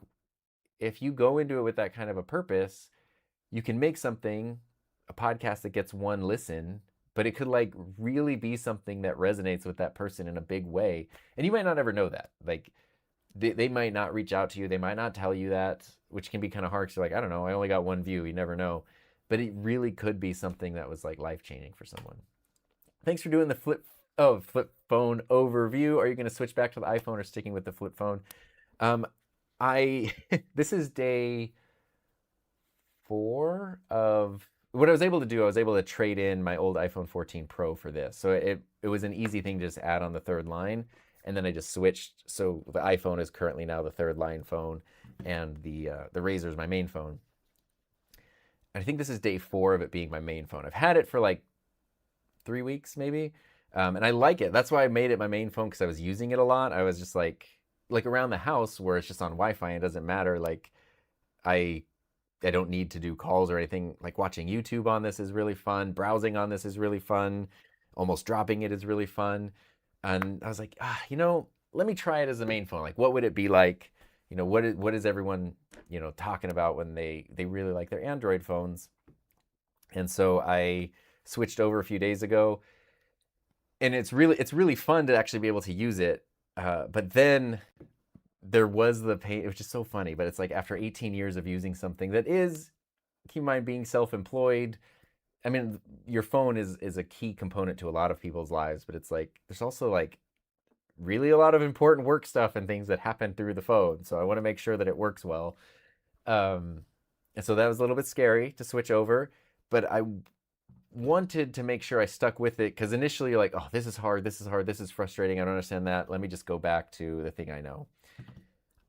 if you go into it with that kind of a purpose, you can make something, a podcast that gets 1 listen, but it could like really be something that resonates with that person in a big way. And you might not ever know that. Like they might not reach out to you. They might not tell you that, which can be kind of hard. 'Cause you're like, I don't know, I only got 1 view. You never know. But it really could be something that was like life-changing for someone. Thanks for doing the Oh, flip phone overview. Are you going to switch back to the iPhone or sticking with the flip phone? Um, I this is day 4 of what I was able to do. I was able to trade in my old iPhone 14 Pro for this, so it was an easy thing to just add on the third line, and then I just switched. So the iPhone is currently now the third line phone, and the Razr is my main phone. And I think this is day 4 of it being my main phone. I've had it for like 3 weeks maybe, and I like it. That's why I made it my main phone because I was using it a lot. I was just like around the house where it's just on Wi-Fi. It doesn't matter. Like I I don't need to do calls or anything. Like watching YouTube on this is really fun. Browsing on this is really fun. Almost dropping it is really fun. And I was like, let me try it as the main phone. Like, what would it be like? What is everyone, talking about when they really like their Android phones? And so I switched over a few days ago, and it's really fun to actually be able to use it. But then there was the pain. It was just so funny. But it's like after 18 years of using something that is, keep in mind, being self-employed. I mean, your phone is a key component to a lot of people's lives, but it's like there's also like really a lot of important work stuff and things that happen through the phone. So I want to make sure that it works well. Um, and so that was a little bit scary to switch over, but I wanted to make sure I stuck with it because initially you're like, oh, this is hard, this is hard, this is frustrating. I don't understand that. Let me just go back to the thing I know.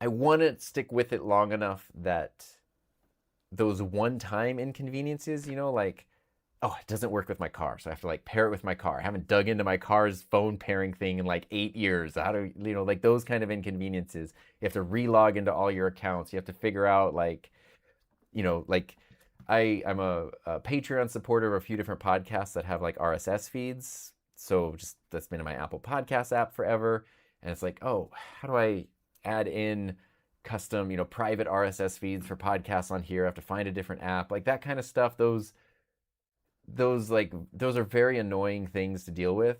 I want to stick with it long enough that those one-time inconveniences, like, oh, it doesn't work with my car, so I have to like pair it with my car. I haven't dug into my car's phone pairing thing in like 8 years. How do like those kind of inconveniences? You have to relog into all your accounts. You have to figure out like I'm a Patreon supporter of a few different podcasts that have like RSS feeds. So just that's been in my Apple Podcast app forever, and it's like, oh, how do I add in custom, private RSS feeds for podcasts on here? I have to find a different app, like that kind of stuff. Those are very annoying things to deal with.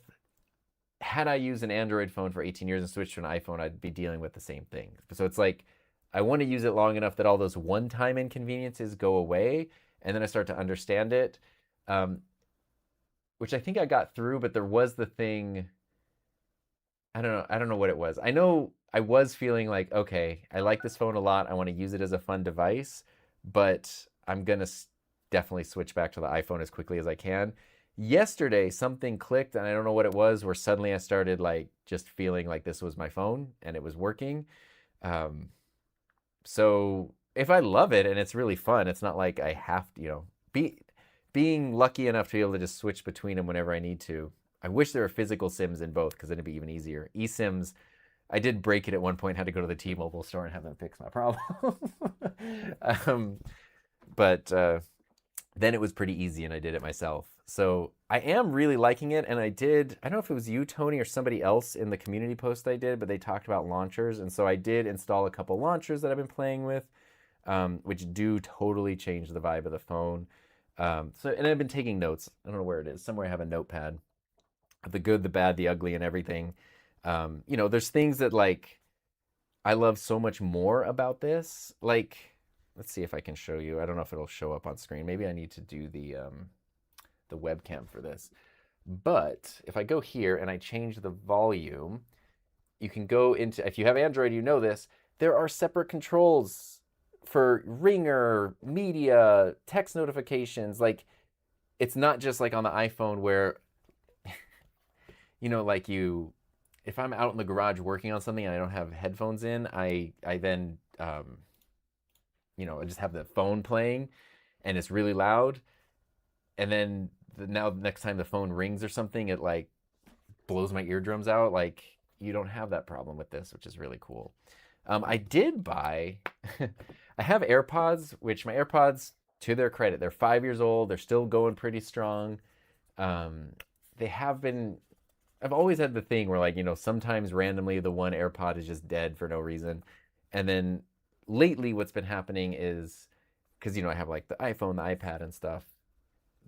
Had I used an Android phone for 18 years and switched to an iPhone, I'd be dealing with the same thing. So it's like I want to use it long enough that all those one-time inconveniences go away, and then I start to understand it, which I think I got through. But there was the thing. I don't know what it was. I know I was feeling like, okay, I like this phone a lot. I want to use it as a fun device, but I'm gonna definitely switch back to the iPhone as quickly as I can. Yesterday, something clicked, and I don't know what it was, where suddenly I started like just feeling like this was my phone and it was working. Um, so if I love it and it's really fun, it's not like I have to, being lucky enough to be able to just switch between them whenever I need to. I wish there were physical SIMs in both because then it'd be even easier. eSIMs, I did break it at one point, had to go to the T-Mobile store and have them fix my problem. But then it was pretty easy and I did it myself. So I am really liking it. And I don't know if it was you, Tony, or somebody else in the community post I did, but they talked about launchers. And so I did install a couple launchers that I've been playing with, which do totally change the vibe of the phone. And I've been taking notes. I don't know where it is. Somewhere I have a notepad of the good, the bad, the ugly, and everything. There's things that like I love so much more about this. Like, let's see if I can show you. I don't know if it'll show up on screen. Maybe I need to do the webcam for this. But if I go here and I change the volume, you can go into, if you have Android, you know this, there are separate controls for ringer, media, text notifications. Like, it's not just like on the iPhone where, if I'm out in the garage working on something and I don't have headphones in, I then, I just have the phone playing and it's really loud. And then now next time the phone rings or something, it like blows my eardrums out. Like, you don't have that problem with this, which is really cool. I did buy, I have AirPods, which my AirPods, to their credit, they're 5 years old. They're still going pretty strong. They have been, I've always had the thing where sometimes randomly the one AirPod is just dead for no reason. And then lately what's been happening is, because, I have like the iPhone, the iPad and stuff,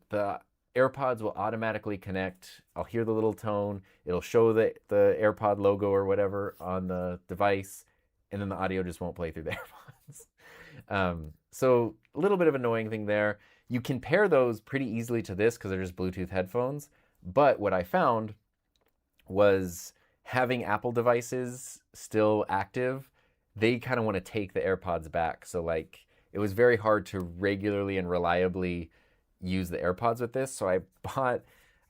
the AirPods will automatically connect. I'll hear the little tone. It'll show the AirPod logo or whatever on the device, and then the audio just won't play through the AirPods. So a little bit of annoying thing there. You can pair those pretty easily to this because they're just Bluetooth headphones. But what I found was having Apple devices still active. They kind of want to take the AirPods back. So like it was very hard to regularly and reliably use the AirPods with this. So I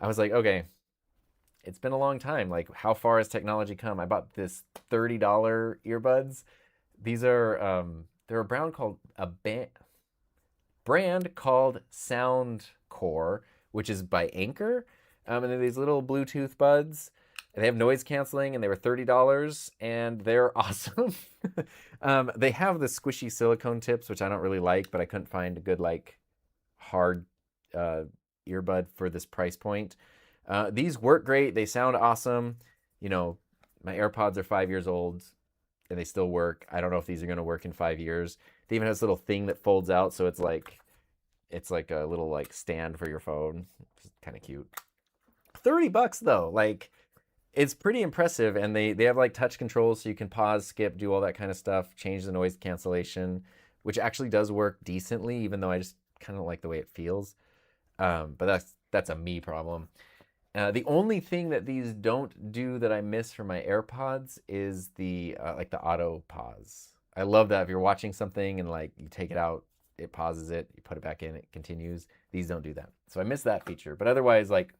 was like, okay, it's been a long time. Like, how far has technology come? I bought this $30 earbuds. These are they're a brand called Soundcore, which is by Anchor. And they're these little Bluetooth buds. They have noise canceling, and they were $30, and they're awesome. They have the squishy silicone tips, which I don't really like, but I couldn't find a good like hard earbud for this price point. These work great. They sound awesome. You know, my AirPods are 5 years old and they still work. I don't know if these are going to work in 5 years. They even have this little thing that folds out, so it's like a little like stand for your phone. It's kind of cute. $30 though, like it's pretty impressive, and they have like touch controls so you can pause, skip, do all that kind of stuff, change the noise cancellation, which actually does work decently, even though I just kind of don't like the way it feels. But that's a me problem. The only thing that these don't do that I miss from my AirPods is the like the auto pause. I love that if you're watching something and like you take it out, it pauses it, you put it back in, it continues. These don't do that. So I miss that feature. But otherwise, like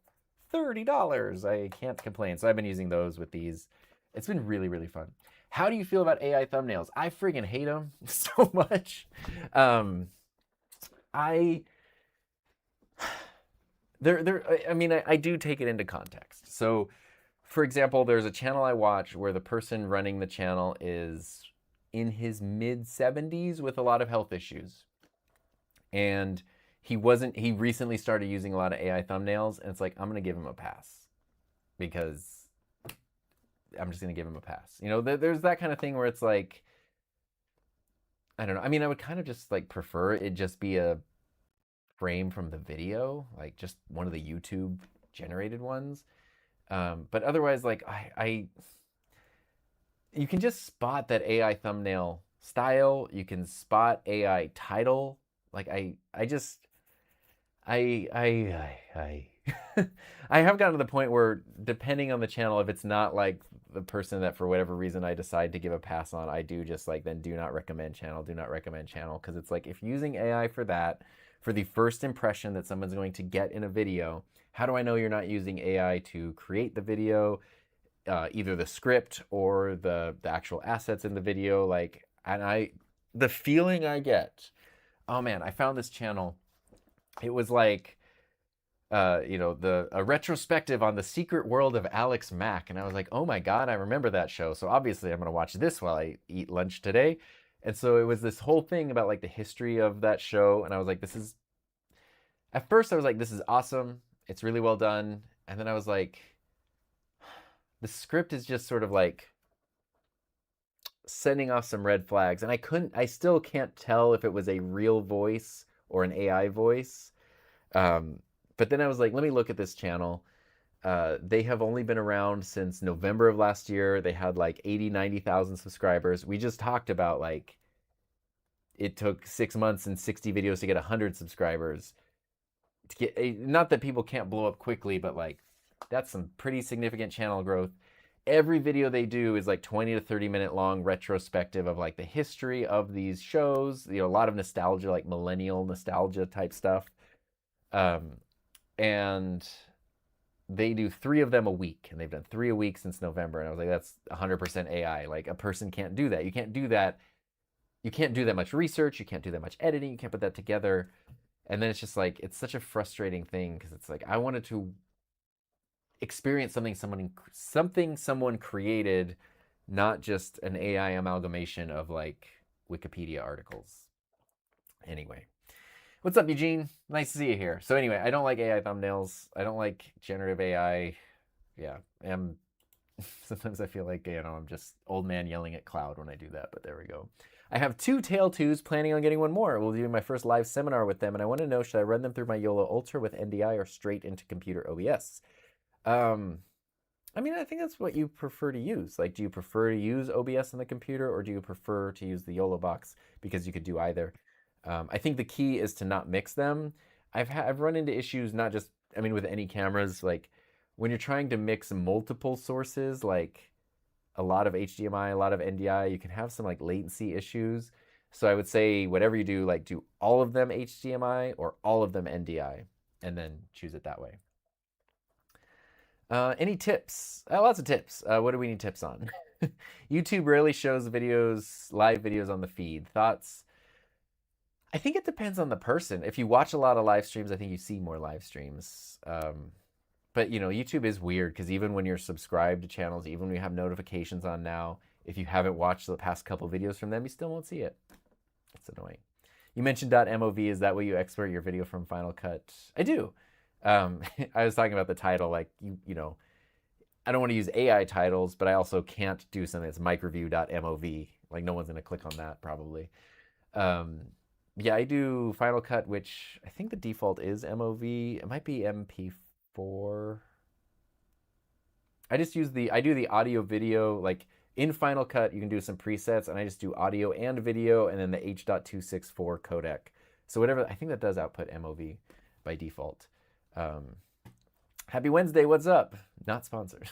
$30, I can't complain. So I've been using those with these. It's been really, really fun. How do you feel about AI thumbnails? I friggin' hate them so much. I do take it into context. So, for example, there's a channel I watch where the person running the channel is in his mid-70s with a lot of health issues. And he recently started using a lot of AI thumbnails, and it's like, I'm going to give him a pass because I'm just going to give him a pass. You know, there's that kind of thing where it's like, I don't know. I mean, I would kind of just like prefer it just be a frame from the video, like just one of the YouTube generated ones. But otherwise, like you can just spot that AI thumbnail style. You can spot AI title. Like I I have gotten to the point where, depending on the channel, if it's not like the person that for whatever reason I decide to give a pass on, I do just like then do not recommend channel, because it's like, if you're using AI for that, for the first impression that someone's going to get in a video, how do I know you're not using AI to create the video, either the script or the actual assets in the video? Like, and the feeling I get, oh man, I found this channel. It was like, a retrospective on the secret world of Alex Mack. And I was like, oh my God, I remember that show. So obviously I'm going to watch this while I eat lunch today. And so it was this whole thing about like the history of that show. And I was like, at first I was like, this is awesome. It's really well done. And then I was like, the script is just sort of like sending off some red flags. And I still can't tell if it was a real voice or an AI voice. But then I was like, let me look at this channel. They have only been around since November of last year. They had like 90,000 subscribers. We just talked about like it took 6 months and 60 videos to get 100 subscribers. Not that people can't blow up quickly, but like that's some pretty significant channel growth. Every video they do is like 20 to 30 minute long retrospective of like the history of these shows. You know, a lot of nostalgia, like millennial nostalgia type stuff. And they do 3 of them a week, and they've done 3 a week since November. And I was like, that's 100% AI. Like, a person can't do that. You can't do that. You can't do that much research. You can't do that much editing. You can't put that together. And then it's just like, it's such a frustrating thing, because it's like, I wanted to experience something someone created, not just an AI amalgamation of like Wikipedia articles. Anyway. What's up, Eugene? Nice to see you here. So anyway, I don't like AI thumbnails. I don't like generative AI. Yeah, sometimes I feel like, I'm just old man yelling at cloud when I do that, but there we go. I have 2 Tail 2s, planning on getting one more. We'll do my first live seminar with them, and I want to know, should I run them through my YOLO Ultra with NDI or straight into computer OBS? I mean, I think that's what you prefer to use. Like, do you prefer to use OBS on the computer, or do you prefer to use the YOLO box? Because you could do either. I think the key is to not mix them. I've run into issues, not just, with any cameras, like when you're trying to mix multiple sources, like a lot of HDMI, a lot of NDI, you can have some like latency issues. So I would say whatever you do, like do all of them HDMI or all of them NDI, and then choose it that way. Any tips? Lots of tips. What do we need tips on? YouTube rarely shows videos, live videos on the feed. Thoughts? I think it depends on the person. If you watch a lot of live streams, I think you see more live streams. But you know, YouTube is weird because even when you're subscribed to channels, even when you have notifications on now, if you haven't watched the past couple videos from them, you still won't see it. It's annoying. You mentioned .mov. Is that way you export your video from Final Cut? I do. I was talking about the title, like you know, I don't want to use AI titles, but I also can't do something that's micreview.mov. Like no one's gonna click on that probably. Um, yeah, I do Final Cut, which I think the default is MOV. It might be MP4. I do the audio video, like in Final Cut, you can do some presets, and I just do audio and video, and then the H.264 codec. So whatever, I think that does output MOV by default. Happy Wednesday, what's up? Not sponsored.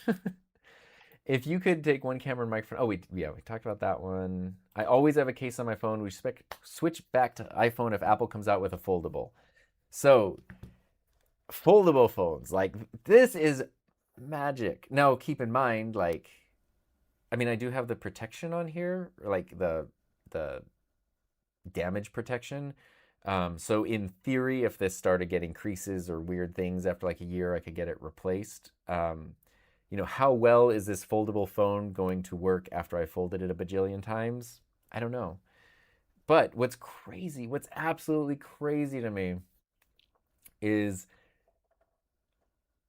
If you could take one camera and microphone, oh, we talked about that one. I always have a case on my phone. We switch back to iPhone if Apple comes out with a foldable. So, foldable phones, like this is magic. Now, keep in mind, like, I mean, I do have the protection on here, like the damage protection. So in theory, if this started getting creases or weird things after like a year, I could get it replaced. You know, how well is this foldable phone going to work after I folded it a bajillion times? I don't know. But what's crazy, what's absolutely crazy to me is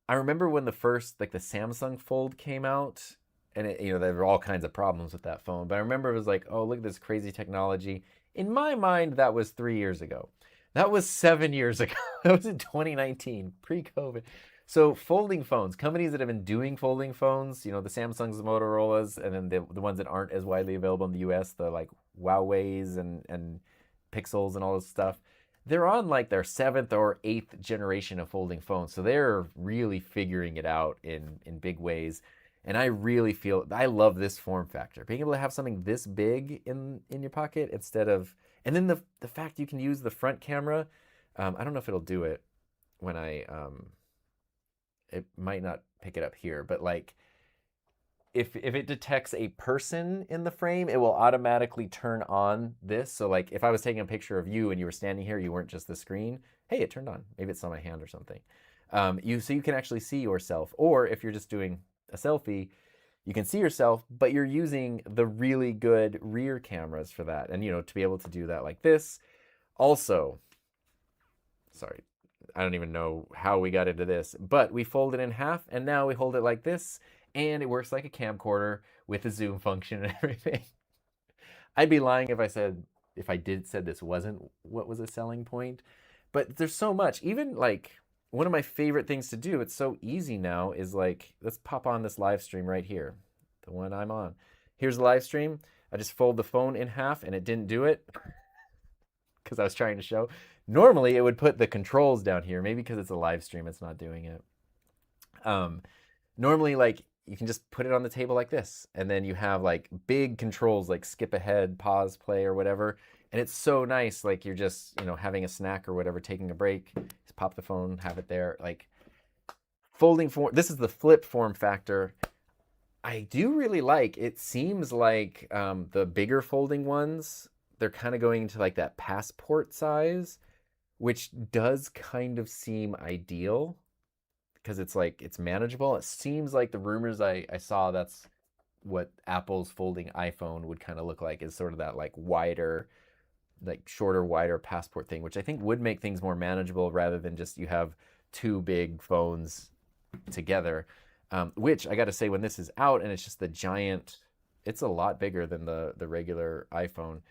I remember when the first, like the Samsung Fold came out, and it, you know, there were all kinds of problems with that phone. But I remember it was like, oh, look at this crazy technology. In my mind, that was 3 years ago. That was 7 years ago. That was in 2019, pre-COVID. So folding phones, companies that have been doing folding phones, you know, the Samsungs, the Motorola's, and then the ones that aren't as widely available in the US, the like Huawei's and Pixels and all this stuff, they're on like their 7th or 8th generation of folding phones. So they're really figuring it out in big ways. And I really feel, I love this form factor. Being able to have something this big in your pocket instead of, and then the fact you can use the front camera, I don't know if it'll do it when it might not pick it up here, but like if it detects a person in the frame, it will automatically turn on this. So like if I was taking a picture of you and you were standing here, you weren't just the screen, hey, it turned on. Maybe it's on my hand or something. So you can actually see yourself. Or if you're just doing a selfie, you can see yourself, but you're using the really good rear cameras for that. And, you know, to be able to do that like this. Also, sorry, I don't even know how we got into this, but we fold it in half and now we hold it like this and it works like a camcorder with a zoom function and everything. I'd be lying if I said this wasn't what was a selling point, but there's so much. Even like one of my favorite things to do, it's so easy now, is like, let's pop on this live stream right here, the one I'm on. Here's the live stream. I just fold the phone in half and it didn't do it because I was trying to show. Normally it would put the controls down here. Maybe because it's a live stream, it's not doing it. Normally, like, you can just put it on the table like this, and then you have like big controls like skip ahead, pause, play, or whatever. And it's so nice, like you're just, you know, having a snack or whatever, taking a break, just pop the phone, have it there. Like folding form, this is the flip form factor. I do really like, it seems like the bigger folding ones, they're kind of going into like that passport size, which does kind of seem ideal because it's like, it's manageable. It seems like the rumors I saw, that's what Apple's folding iPhone would kind of look like, is sort of that like wider, like shorter, wider passport thing, which I think would make things more manageable rather than just you have two big phones together. Which I got to say, when this is out and it's just the giant, it's a lot bigger than the regular iPhone.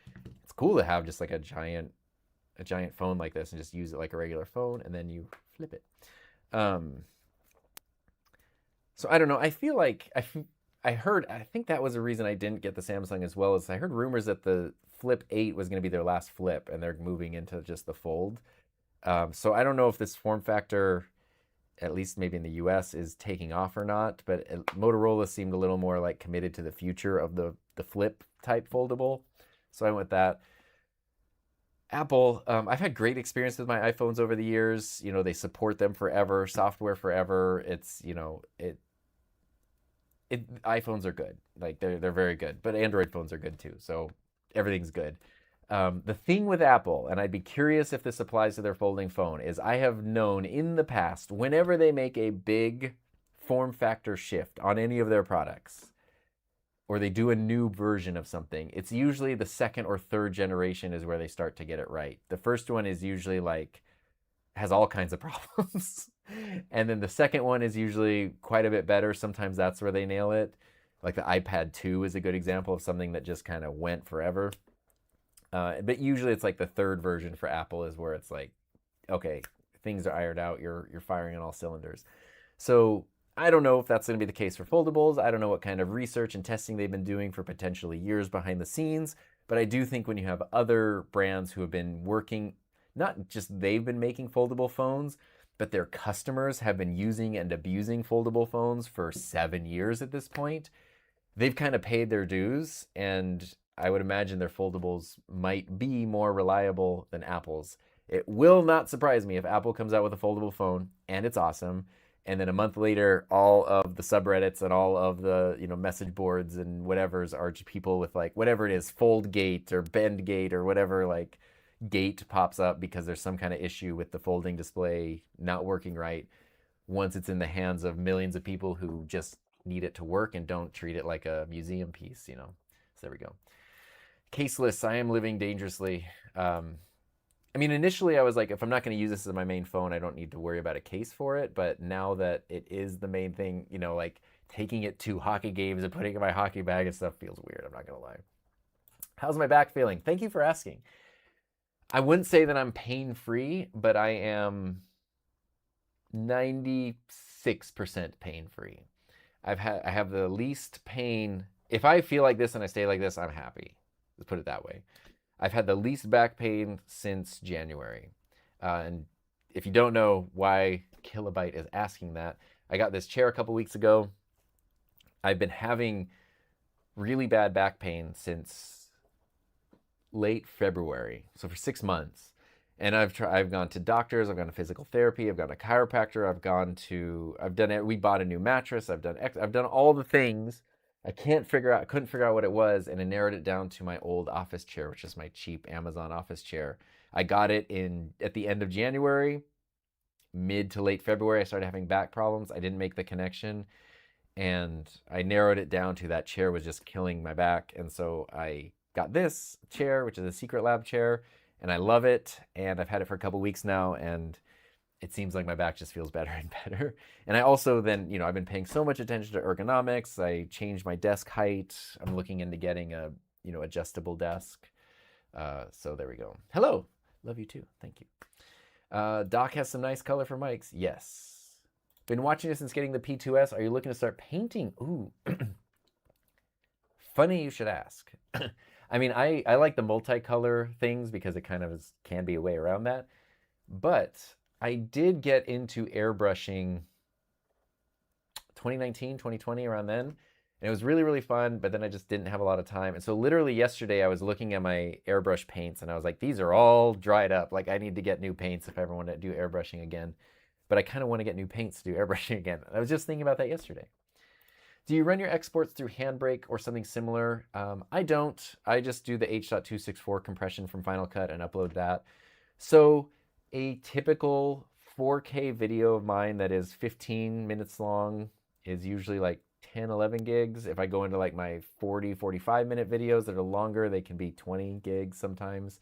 It's cool to have just like a giant phone like this and just use it like a regular phone, and then you flip it. So I don't know. I feel like I think that was the reason I didn't get the Samsung as well, as I heard rumors that the Flip 8 was going to be their last flip and they're moving into just the Fold. So I don't know if this form factor, at least maybe in the US, is taking off or not. But Motorola seemed a little more like committed to the future of the flip type foldable. So I went with that. Apple, I've had great experience with my iPhones over the years. You know, they support them forever, software forever. It's, you know, iPhones are good. Like they're very good, but Android phones are good too. So everything's good. The thing with Apple, and I'd be curious if this applies to their folding phone, is I have known in the past, whenever they make a big form factor shift on any of their products, or they do a new version of something, it's usually the second or third generation is where they start to get it right. The first one is usually like, has all kinds of problems. And then the second one is usually quite a bit better. Sometimes that's where they nail it. Like the iPad 2 is a good example of something that just kind of went forever. But usually it's like the third version for Apple is where it's like, okay, things are ironed out. You're firing on all cylinders. So I don't know if that's going to be the case for foldables. I don't know what kind of research and testing they've been doing for potentially years behind the scenes. But I do think when you have other brands who have been working, not just they've been making foldable phones, but their customers have been using and abusing foldable phones for 7 years at this point, they've kind of paid their dues. And I would imagine their foldables might be more reliable than Apple's. It will not surprise me if Apple comes out with a foldable phone and it's awesome, and then a month later, all of the subreddits and all of the, you know, message boards and whatever's are people with like whatever it is, fold gate or bend gate or whatever, like gate pops up because there's some kind of issue with the folding display not working right once it's in the hands of millions of people who just need it to work and don't treat it like a museum piece, you know. So there we go. Caseless, I am living dangerously. I mean, initially I was like, if I'm not going to use this as my main phone, I don't need to worry about a case for it. But now that it is the main thing, you know, like taking it to hockey games and putting it in my hockey bag and stuff feels weird. I'm not going to lie. How's my back feeling? Thank you for asking. I wouldn't say that I'm pain-free, but I am 96% pain-free. I have the least pain. If I feel like this and I stay like this, I'm happy. Let's put it that way. I've had the least back pain since January. And if you don't know why Kilobyte is asking that, I got this chair a couple weeks ago. I've been having really bad back pain since late February, so for 6 months. And I've gone to doctors, I've gone to physical therapy, I've gone to chiropractor, I've done it. We bought a new mattress, I've done all the things. I couldn't figure out what it was, and I narrowed it down to my old office chair, which is my cheap Amazon office chair. I got it at the end of January, mid to late February. I started having back problems. I didn't make the connection, and I narrowed it down to that chair was just killing my back. And so I got this chair, which is a Secretlab chair, and I love it. And I've had it for a couple weeks now, and it seems like my back just feels better and better. And I also then, you know, I've been paying so much attention to ergonomics. I changed my desk height. I'm looking into getting a, you know, adjustable desk. So there we go. Hello. Love you too. Thank you. Doc has some nice color for mics. Yes. Been watching this since getting the P2S. Are you looking to start painting? Ooh. Funny you should ask. I mean, I like the multicolor things because it kind of can be a way around that. But I did get into airbrushing 2019, 2020, around then. And it was really, really fun, but then I just didn't have a lot of time. And so literally yesterday I was looking at my airbrush paints and I was like, these are all dried up. Like I need to get new paints if I ever want to do airbrushing again. But I kind of want to get new paints to do airbrushing again. I was just thinking about that yesterday. Do you run your exports through Handbrake or something similar? I don't. I just do the H.264 compression from Final Cut and upload that. So a typical 4K video of mine that is 15 minutes long is usually like 10, 11 gigs. If I go into like my 40, 45 minute videos that are longer, they can be 20 gigs sometimes.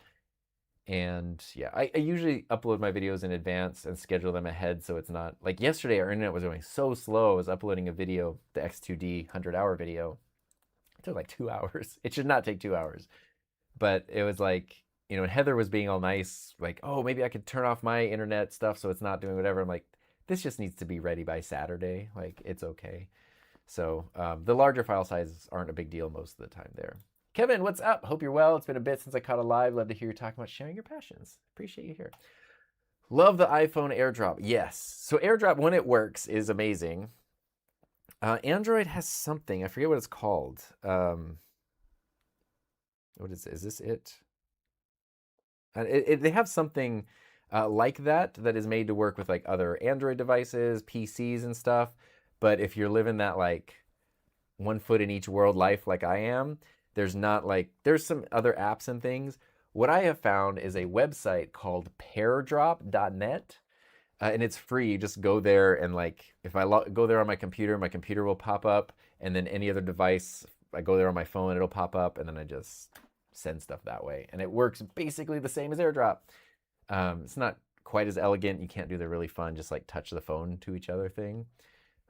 And yeah, I usually upload my videos in advance and schedule them ahead so it's not like yesterday our internet was going so slow. I was uploading a video, the X2D 100-hour video. It took like 2 hours. It should not take 2 hours. But it was like, you know, and Heather was being all nice, like, oh, maybe I could turn off my internet stuff so it's not doing whatever. I'm like, this just needs to be ready by Saturday. Like, it's okay. So the larger file sizes aren't a big deal most of the time there. Kevin, what's up? Hope you're well. It's been a bit since I caught a live. Love to hear you talking about sharing your passions. Appreciate you here. Love the iPhone AirDrop. Yes. So AirDrop, when it works, is amazing. Android has something. I forget what it's called. What is it? Is this it? They have something like that is made to work with like other Android devices, PCs and stuff. But if you're living that like one foot in each world life like I am, there's not like, there's some other apps and things. What I have found is a website called pairdrop.net. And it's free. You just go there and like, if I go there on my computer will pop up, and then any other device, I go there on my phone, it'll pop up, and then I just send stuff that way. And it works basically the same as AirDrop. It's not quite as elegant. You can't do the really fun, just like touch the phone to each other thing.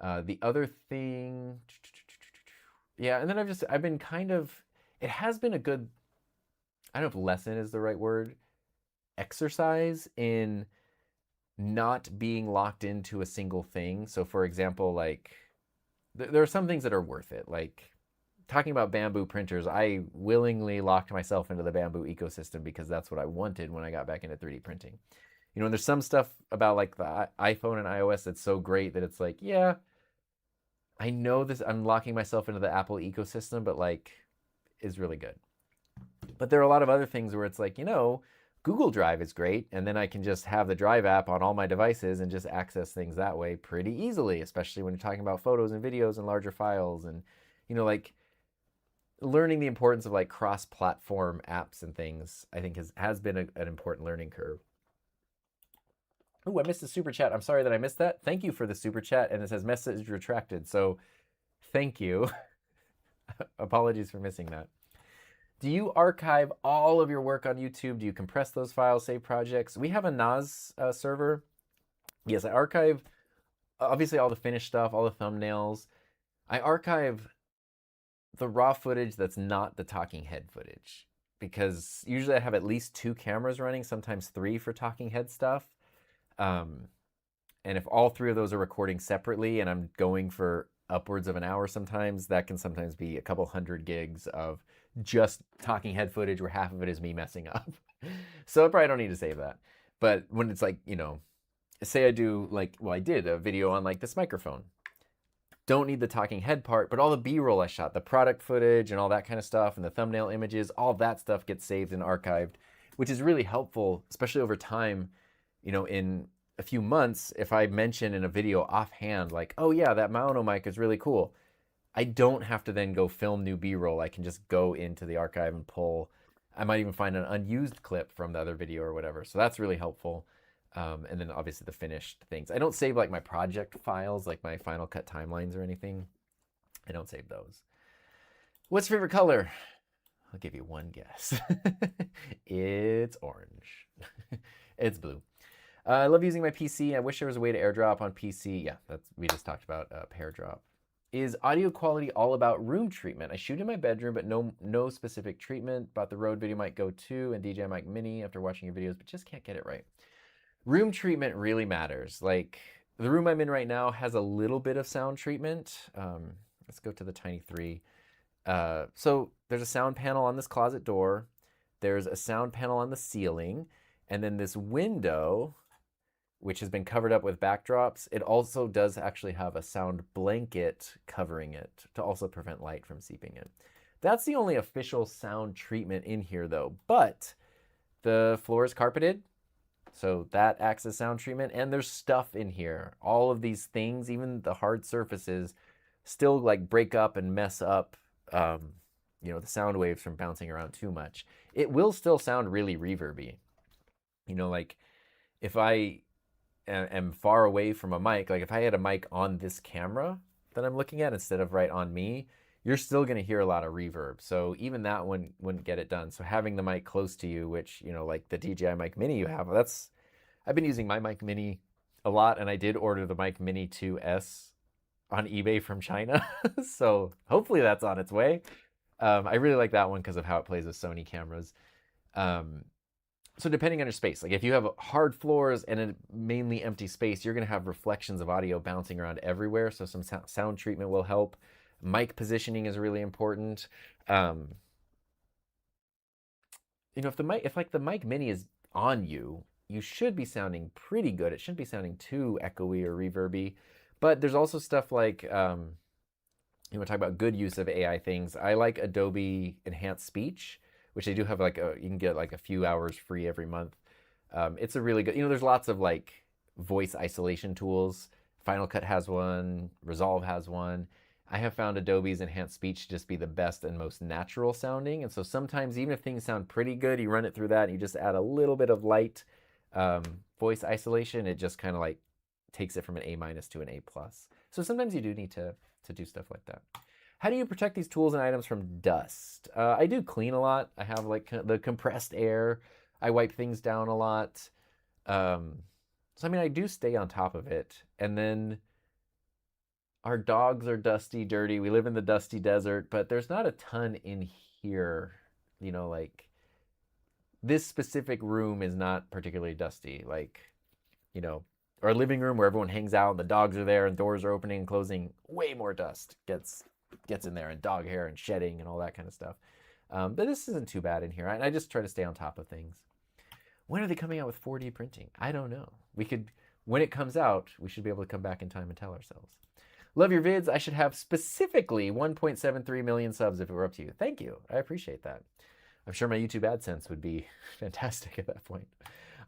The other thing, yeah, and then I've been kind of, it has been a good, I don't know if lesson is the right word, exercise in not being locked into a single thing. So for example, like there are some things that are worth it. Like talking about Bambu printers, I willingly locked myself into the Bambu ecosystem because that's what I wanted when I got back into 3D printing. You know, and there's some stuff about like the iPhone and iOS that's so great that it's like, yeah, I know this, I'm locking myself into the Apple ecosystem, but like is really good. But there are a lot of other things where it's like, you know, Google Drive is great, and then I can just have the Drive app on all my devices and just access things that way pretty easily, especially when you're talking about photos and videos and larger files. And, you know, like learning the importance of like cross-platform apps and things, I think has been an important learning curve. Oh, I missed the super chat. I'm sorry that I missed that. Thank you for the super chat, and it says message retracted. So thank you. Apologies for missing that. Do you archive all of your work on YouTube? Do you compress those files, save projects? We have a NAS server. Yes, I archive obviously all the finished stuff, all the thumbnails. I archive the raw footage that's not the talking head footage, because usually I have at least 2 cameras running, sometimes 3 for talking head stuff. And if all 3 of those are recording separately and I'm going for upwards of an hour sometimes, that can sometimes be a couple hundred gigs of just talking head footage where half of it is me messing up. So I probably don't need to save that. But when it's like, you know, say I do like, well, I did a video on like this microphone. Don't need the talking head part, but all the B-roll I shot, the product footage and all that kind of stuff, and the thumbnail images, all that stuff gets saved and archived, which is really helpful, especially over time. You know, in a few months, if I mention in a video offhand, like, oh yeah, that mono mic is really cool, I don't have to then go film new B-roll. I can just go into the archive and pull. I might even find an unused clip from the other video or whatever. So that's really helpful. And then obviously the finished things. I don't save like my project files, like my Final Cut timelines or anything. I don't save those. What's your favorite color? I'll give you one guess. It's orange. It's blue. I love using my PC. I wish there was a way to AirDrop on PC. Yeah, we just talked about PairDrop. Is audio quality all about room treatment? I shoot in my bedroom, but no specific treatment. Bought the Rode VideoMic Go 2 and DJI Mic Mini after watching your videos, but just can't get it right. Room treatment really matters. Like the room I'm in right now has a little bit of sound treatment. Let's go to the Tiny 3. So there's a sound panel on this closet door. There's a sound panel on the ceiling. And then this window, which has been covered up with backdrops, it also does actually have a sound blanket covering it to also prevent light from seeping in. That's the only official sound treatment in here though, but the floor is carpeted, so that acts as sound treatment, and there's stuff in here. All of these things, even the hard surfaces, still like break up and mess up you know, the sound waves from bouncing around too much. It will still sound really reverby. You know, like if I am far away from a mic, like if I had a mic on this camera that I'm looking at instead of right on me, you're still going to hear a lot of reverb. So even that one wouldn't get it done. So having the mic close to you, which, you know, like the DJI Mic Mini you have, I've been using my Mic Mini a lot, and I did order the Mic Mini 2S on eBay from China. So hopefully that's on its way. I really like that one because of how it plays with Sony cameras. So depending on your space, like if you have hard floors and a mainly empty space, you're going to have reflections of audio bouncing around everywhere. So some sound treatment will help. Mic positioning is really important. You know, if like the Mic Mini is on you, you should be sounding pretty good. It shouldn't be sounding too echoey or reverby. But there's also stuff like, you want to talk about good use of AI things. I like Adobe Enhanced Speech, which they do have like you can get like a few hours free every month. It's a really good, there's lots of like voice isolation tools. Final Cut has one, Resolve has one. I have found Adobe's Enhanced Speech to just be the best and most natural sounding. And so sometimes even if things sound pretty good, you run it through that and you just add a little bit of light voice isolation, it just kind of like takes it from an A- to an A+. So sometimes you do need to do stuff like that. How do you protect these tools and items from dust? I do clean a lot. I have like the compressed air. I wipe things down a lot. So I mean, I do stay on top of it. And then our dogs are dusty, dirty. We live in the dusty desert, but there's not a ton in here. Like this specific room is not particularly dusty. Like, our living room where everyone hangs out and the dogs are there and doors are opening and closing, way more dust gets in there, and dog hair and shedding and all that kind of stuff. But this isn't too bad in here. I just try to stay on top of things. When are they coming out with 4D printing? I don't know. When it comes out, we should be able to come back in time and tell ourselves. Love your vids. I should have specifically 1.73 million subs if it were up to you. Thank you. I appreciate that. I'm sure my YouTube AdSense would be fantastic at that point.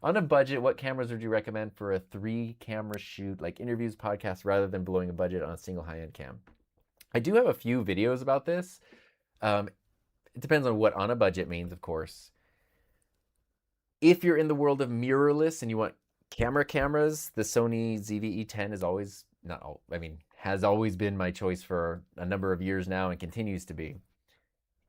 On a budget, what cameras would you recommend for a 3-camera shoot, like interviews, podcasts, rather than blowing a budget on a single high-end cam? I do have a few videos about this. It depends on what on a budget means, of course. If you're in the world of mirrorless and you want cameras, the Sony ZV-E10 is always, has always been my choice for a number of years now and continues to be.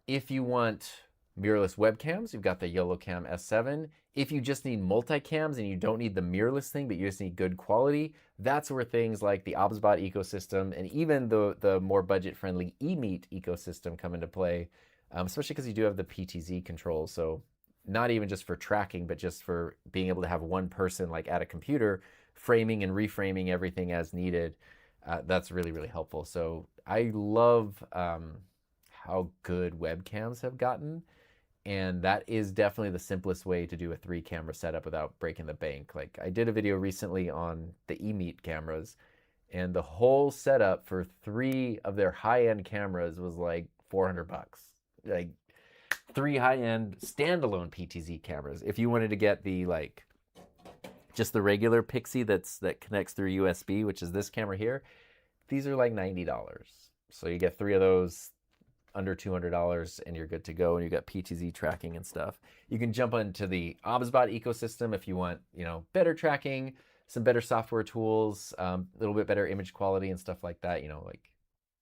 If you want mirrorless webcams, you've got the YOLOCAM S7. If you just need multicams and you don't need the mirrorless thing, but you just need good quality, that's where things like the OBSBot ecosystem and even the more budget-friendly eMeet ecosystem come into play, especially because you do have the PTZ controls. So not even just for tracking, but just for being able to have one person like at a computer framing and reframing everything as needed. That's really, really helpful. So I love how good webcams have gotten. And that is definitely the simplest way to do a 3-camera setup without breaking the bank. Like I did a video recently on the eMeet cameras, and the whole setup for 3 of their high-end cameras was like $400. Like 3 high-end standalone PTZ cameras. If you wanted to get the just the regular Pixie that connects through USB, which is this camera here, these are like $90. So you get 3 of those under $200 and you're good to go, and you got PTZ tracking and stuff. You can jump into the OBSBot ecosystem if you want, better tracking, some better software tools, a little bit better image quality and stuff like that. Like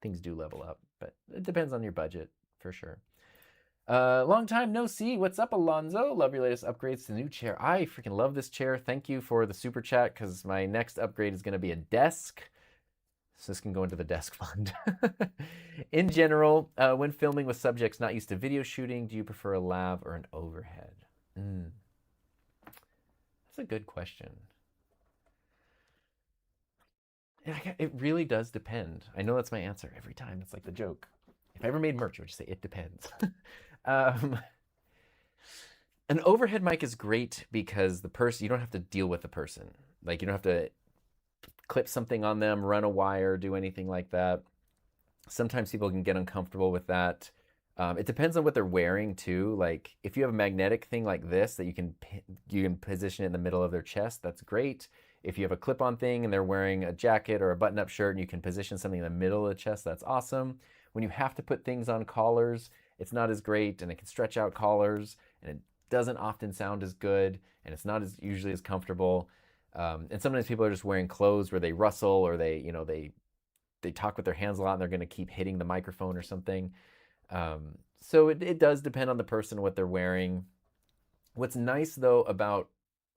things do level up, but it depends on your budget for sure. Long time no see. What's up, Alonzo? Love your latest upgrades to the new chair. I freaking love this chair. Thank you for the super chat, because my next upgrade is going to be a desk. So this can go into the desk fund. In general, when filming with subjects not used to video shooting, do you prefer a lav or an overhead? That's a good question. It really does depend. I know that's my answer every time. It's like the joke. If I ever made merch, I would just say it depends. An overhead mic is great because you don't have to deal with the person. Like you don't have to clip something on them, run a wire, do anything like that. Sometimes people can get uncomfortable with that. It depends on what they're wearing too. Like if you have a magnetic thing like this that you can position in the middle of their chest, that's great. If you have a clip-on thing and they're wearing a jacket or a button-up shirt and you can position something in the middle of the chest, that's awesome. When you have to put things on collars, it's not as great, and it can stretch out collars, and it doesn't often sound as good, and it's not usually as comfortable. And sometimes people are just wearing clothes where they rustle, or they talk with their hands a lot and they're going to keep hitting the microphone or something. So it does depend on the person, what they're wearing. What's nice though about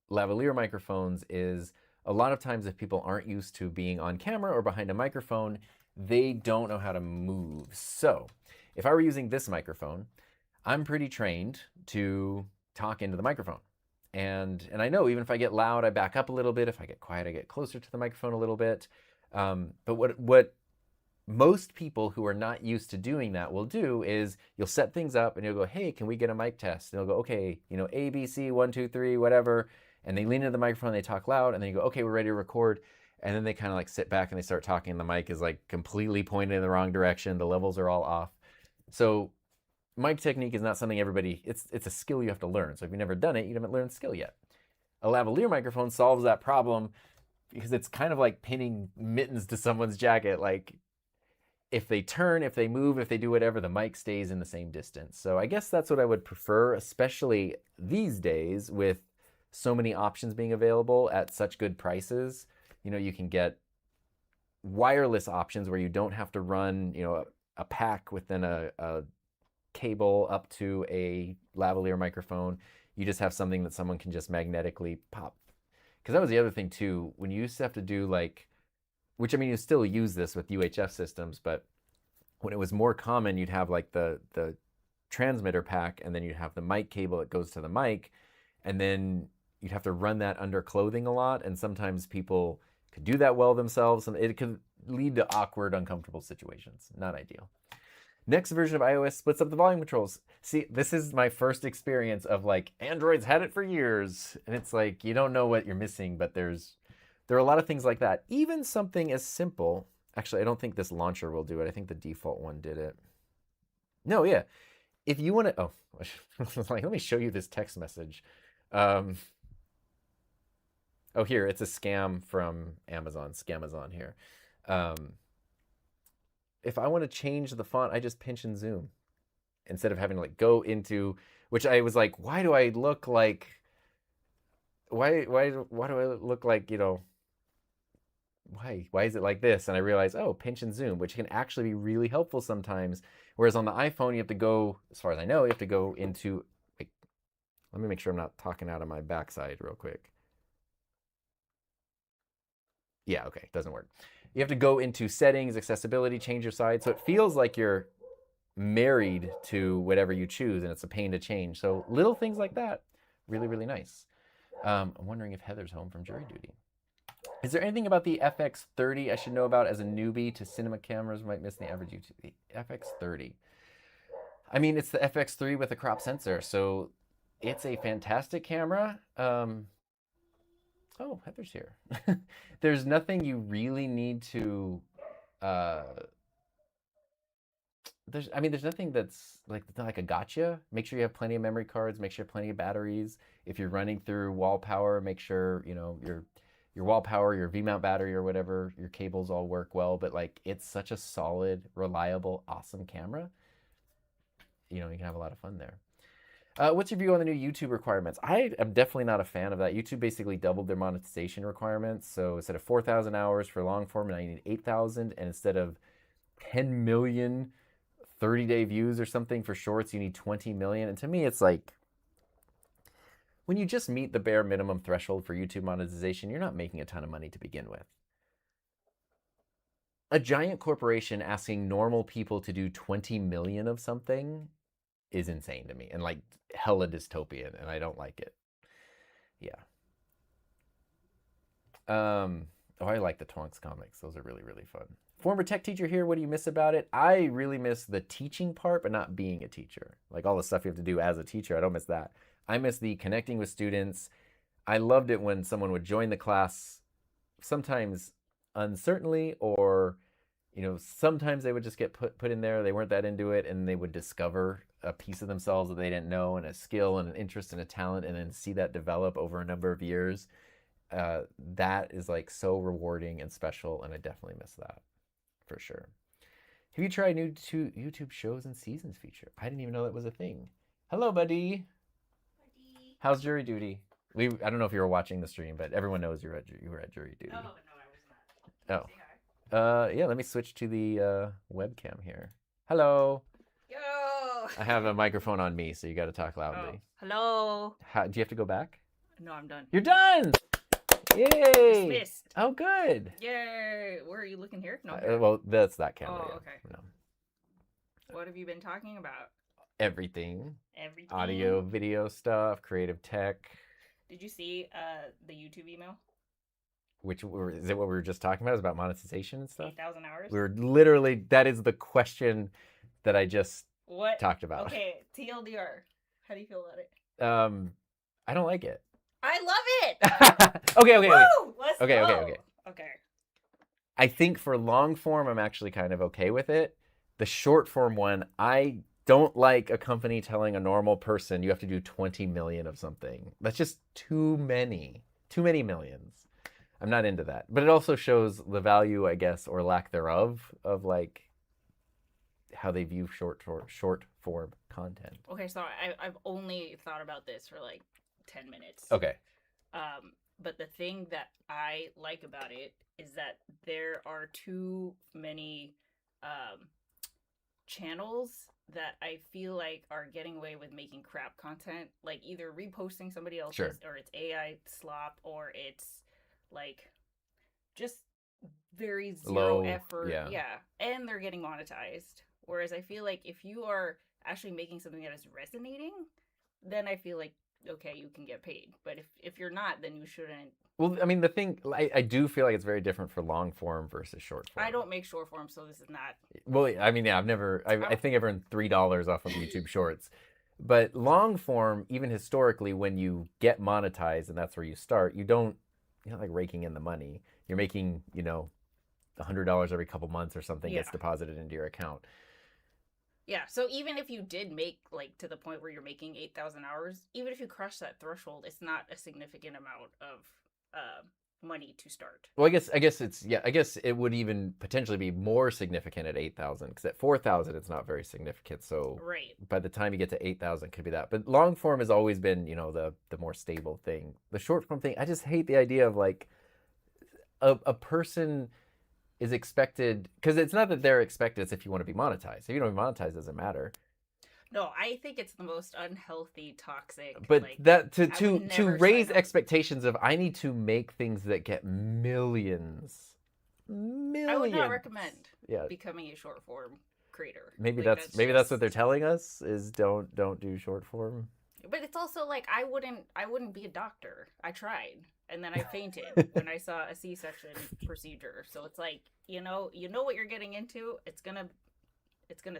lavalier microphones is a lot of times if people aren't used to being on camera or behind a microphone, they don't know how to move. So if I were using this microphone, I'm pretty trained to talk into the microphone. And I know even if I get loud, I back up a little bit. If I get quiet, I get closer to the microphone a little bit. But what most people who are not used to doing that will do is you'll set things up and you'll go, hey, can we get a mic test? And they'll go, okay, A, B, C, 1, 2, 3, whatever. and they lean into the microphone, they talk loud, and then you go, okay, we're ready to record. And then they kind of like sit back and they start talking, and the mic is like completely pointed in the wrong direction. The levels are all off. So mic technique is not something everybody, it's a skill you have to learn. So if you've never done it, you haven't learned skill yet. A lavalier microphone solves that problem because it's kind of like pinning mittens to someone's jacket. Like if they turn, if they move, if they do whatever, the mic stays in the same distance. So I guess that's what I would prefer, especially these days with so many options being available at such good prices. You know, you can get wireless options where you don't have to run, you know, a pack within a cable up to a lavalier microphone. You just have something that someone can just magnetically pop. Because that was the other thing too, when you used to have to do like, which I mean, you still use this with UHF systems, but when it was more common, you'd have like the transmitter pack, and then you'd have the mic cable that goes to the mic, and then you'd have to run that under clothing a lot, and sometimes people could do that well themselves, and it could lead to awkward, uncomfortable situations. Not ideal. Next version of iOS splits up the volume controls. See, this is my first experience of like, Android's had it for years, and it's like, you don't know what you're missing, but there are a lot of things like that. Even something as simple, actually, I don't think this launcher will do it. I think the default one did it. No, yeah. If you want to, oh, like, let me show you this text message. Oh, here, it's a scam from Amazon, Scamazon here. If I want to change the font, I just pinch and zoom instead of having to like go into, which I was like, why do I look like, why do I look like, you know, why is it like this? And I realized, oh, pinch and zoom, which can actually be really helpful sometimes. Whereas on the iPhone, you have to go, as far as I know, you have to go into, like, let me make sure I'm not talking out of my backside real quick. Yeah, okay, doesn't work. You have to go into settings, accessibility, change your side. So it feels like you're married to whatever you choose, and it's a pain to change. So little things like that, really, really nice. I'm wondering if Heather's home from jury duty. Is there anything about the FX30 I should know about as a newbie to cinema cameras might miss the average YouTube? The FX30. I mean, it's the FX3 with a crop sensor, so it's a fantastic camera. Oh, Heather's here. There's nothing you really need to. There's nothing that's like a gotcha. Make sure you have plenty of memory cards. Make sure you have plenty of batteries. If you're running through wall power, make sure you know your wall power, your V-mount battery or whatever, your cables all work well. But like, it's such a solid, reliable, awesome camera. You know, you can have a lot of fun there. What's your view on the new YouTube requirements? I am definitely not a fan of that. YouTube basically doubled their monetization requirements. So instead of 4,000 hours for long form, now you need 8,000. And instead of 10 million 30-day views or something for shorts, you need 20 million. And to me, it's like, when you just meet the bare minimum threshold for YouTube monetization, you're not making a ton of money to begin with. A giant corporation asking normal people to do 20 million of something is insane to me, and like hella dystopian, and I don't like it. Yeah. Oh, I like the Tonks comics. Those are really, really fun. Former tech teacher here. What do you miss about it? I really miss the teaching part, but not being a teacher. Like all the stuff you have to do as a teacher, I don't miss that. I miss the connecting with students. I loved it when someone would join the class, sometimes uncertainly, or you know, sometimes they would just get put in there. They weren't that into it, and they would discover a piece of themselves that they didn't know, and a skill and an interest and a talent, and then see that develop over a number of years. That is like so rewarding and special, and I definitely miss that for sure. Have you tried new YouTube shows and seasons feature? I didn't even know that was a thing. Hello, buddy. How's jury duty? I don't know if you were watching the stream, but everyone knows you were at jury duty. Oh, no, I was not. Oh. Yeah, let me switch to the webcam here. Hello. Yo. I have a microphone on me, so you got to talk loudly. Oh, hello. Do you have to go back? No, I'm done. You're done. Yay. Dismissed. Oh, good. Yay. Where are you looking here? No. Well, that's that camera. Oh, okay. No. What have you been talking about? Everything. Everything. Audio, video stuff, creative tech. Did you see the YouTube email? Is it what we were just talking about? Is about monetization and stuff? 8,000 hours? We were literally, that is the question that I just talked about. Okay, TLDR. How do you feel about it? I don't like it. I love Okay. Woo! Let's Okay, go. okay. Okay. I think for long form, I'm actually kind of okay with it. The short form one, I don't like a company telling a normal person you have to do 20 million of something. That's just too many. Too many millions. I'm not into that. But it also shows the value, I guess, or lack thereof, of like how they view short form content. Okay, so I've only thought about this for like 10 minutes. Okay. But the thing that I like about it is that there are too many channels that I feel like are getting away with making crap content, like either reposting somebody else's, Sure. or it's AI slop, or it's like just very zero Low, effort. yeah. And they're getting monetized. Whereas I feel like if you are actually making something that is resonating, then I feel like okay, you can get paid. But if you're not, then you shouldn't. Well, I mean, the thing, I do feel like it's very different for long form versus short form. I don't make short form, so this is not. Well, I mean, yeah, I think I've earned $3 off of YouTube Shorts. But long form, even historically, when you get monetized and that's where you start, you're not like raking in the money. You're making, $100 every couple months or something gets deposited into your account. Yeah, so even if you did make like to the point where you're making 8,000 hours, even if you crush that threshold, it's not a significant amount of money to start. Well, I guess it would even potentially be more significant at 8,000 because at 4,000 it's not very significant. So right. by the time you get to 8,000, could be that. But long form has always been, the more stable thing. The short form thing, I just hate the idea of like a person is expected, because it's not that they're expected, it's if you want to be monetized. If you don't be monetized, it doesn't matter. No, I think it's the most unhealthy, toxic. But like, that to raise expectations of I need to make things that get millions. I would not recommend becoming a short form creator. Maybe that's what they're telling us is don't do short form. But it's also like I wouldn't be a doctor. I tried and then I fainted when I saw a C-section procedure. So it's like, you know what you're getting into. It's gonna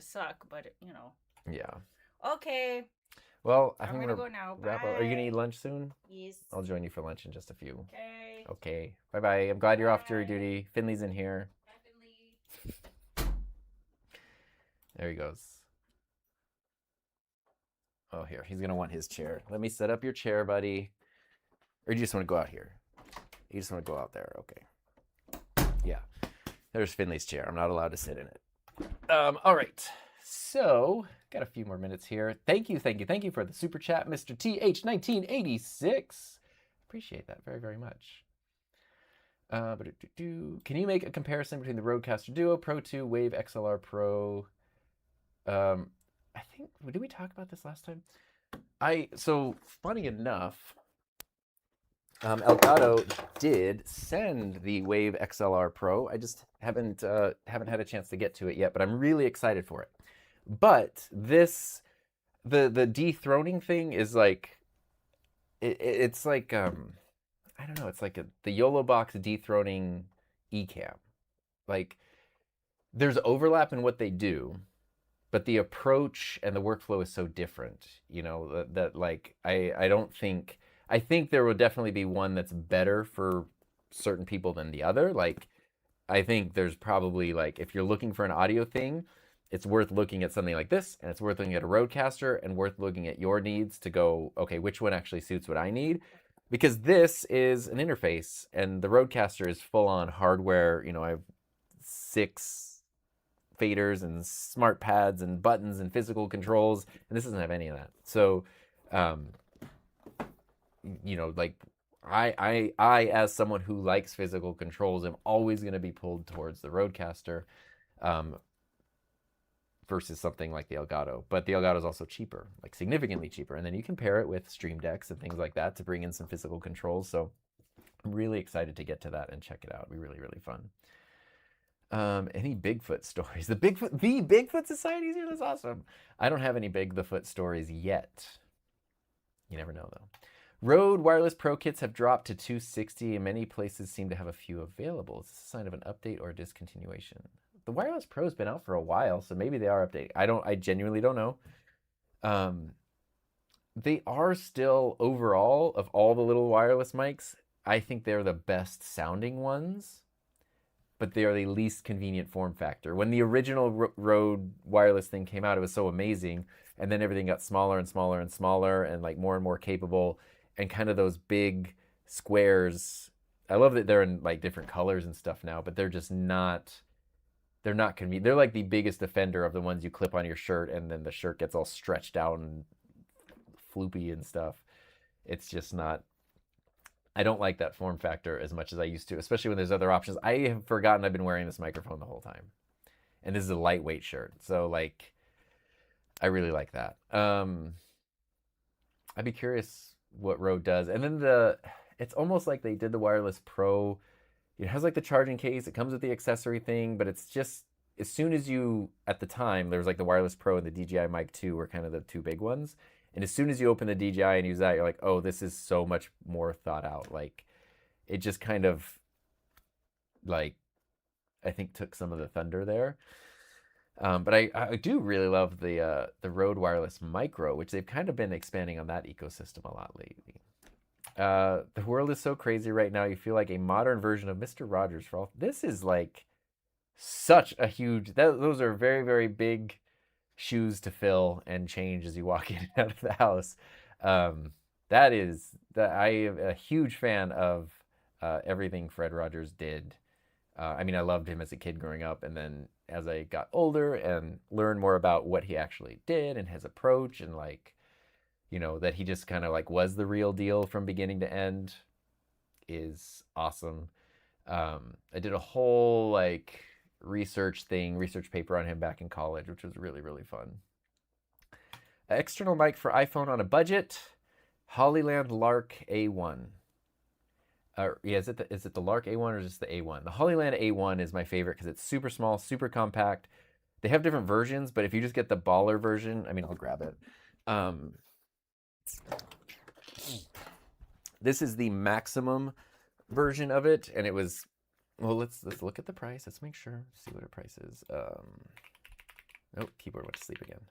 suck, but Yeah. Okay. Well, I think I'm gonna go now. Wrap up. Are you gonna eat lunch soon? Yes. I'll join you for lunch in just a few. Okay. Okay. Bye bye. I'm glad you're off jury duty. Finley's in here. Bye, Finley. There he goes. Oh, here. He's gonna want his chair. Let me set up your chair, buddy. Or do you just want to go out here? You just want to go out there. Okay. Yeah. There's Finley's chair. I'm not allowed to sit in it. All right. So, got a few more minutes here. Thank you for the super chat, Mr. TH1986. Appreciate that very, very much. Can you make a comparison between the Rodecaster Duo, Pro 2, Wave XLR Pro? I think, did we talk about this last time? So funny enough, Elgato did send the Wave XLR Pro. I just haven't had a chance to get to it yet, but I'm really excited for it. But this, the dethroning thing is like, it's like I don't know, it's like the YOLO box dethroning Ecamm. Like, there's overlap in what they do, but the approach and the workflow is so different. That like I think there will definitely be one that's better for certain people than the other. Like, I think there's probably, like, if you're looking for an audio thing, it's worth looking at something like this, and it's worth looking at a Rodecaster, and worth looking at your needs to go, okay, which one actually suits what I need? Because this is an interface, and the Rodecaster is full-on hardware. I have 6 faders and smart pads and buttons and physical controls, and this doesn't have any of that. So, like, I as someone who likes physical controls am always going to be pulled towards the Rodecaster versus something like the Elgato. But the Elgato is also cheaper, like significantly cheaper. And then you can pair it with Stream Decks and things like that to bring in some physical controls. So I'm really excited to get to that and check it out. It'll be really, really fun. Any Bigfoot stories? The Bigfoot Society is here. That's awesome. I don't have any Bigfoot stories yet. You never know, though. Rode wireless Pro kits have dropped to $260, and many places seem to have a few available. Is this a sign of an update or a discontinuation? The wireless Pro's been out for a while, so maybe they are updating. I genuinely don't know. they are still overall of all the little wireless mics, I think they're the best sounding ones, but they are the least convenient form factor. When the original Rode wireless thing came out, it was so amazing, and then everything got smaller and smaller and smaller, and like more and more capable, and kind of those big squares. I love that they're in like different colors and stuff now, but they're just not. They're not convenient. They're like the biggest offender of the ones you clip on your shirt, and then the shirt gets all stretched out and floopy and stuff. It's just not. I don't like that form factor as much as I used to, especially when there's other options. I have forgotten I've been wearing this microphone the whole time. And this is a lightweight shirt. So like I really like that. I'd be curious what Rode does. And then it's almost like they did the Wireless Pro. It has like the charging case. It comes with the accessory thing, but it's just as soon as you, at the time, there was like the Wireless Pro and the DJI Mic 2 were kind of the two big ones. And as soon as you open the DJI and use that, you're like, oh, this is so much more thought out. Like, it just kind of, like, I think took some of the thunder there. But I do really love the Rode Wireless Micro, which they've kind of been expanding on that ecosystem a lot lately. The world is so crazy right now. You feel like a modern version of Mr. Rogers for all. This is like such a huge. Those are very, very big shoes to fill and change as you walk in and out of the house. That I am a huge fan of everything Fred Rogers did. I mean, I loved him as a kid growing up, and then as I got older and learned more about what he actually did and his approach, and like, you know, that he just kind of like was the real deal from beginning to end, is awesome. I did a whole like research paper on him back in college, which was really, really fun. External mic for iPhone on a budget, Hollyland Lark A1. Yeah, is it the Lark A1 or just the A1? The Hollyland A1 is my favorite because it's super small, super compact. They have different versions, but if you just get the baller version, I mean, I'll grab it. This is the maximum version of it, and it was, well, let's look at the price. Let's make sure, see what the price is. Oh, keyboard went to sleep again.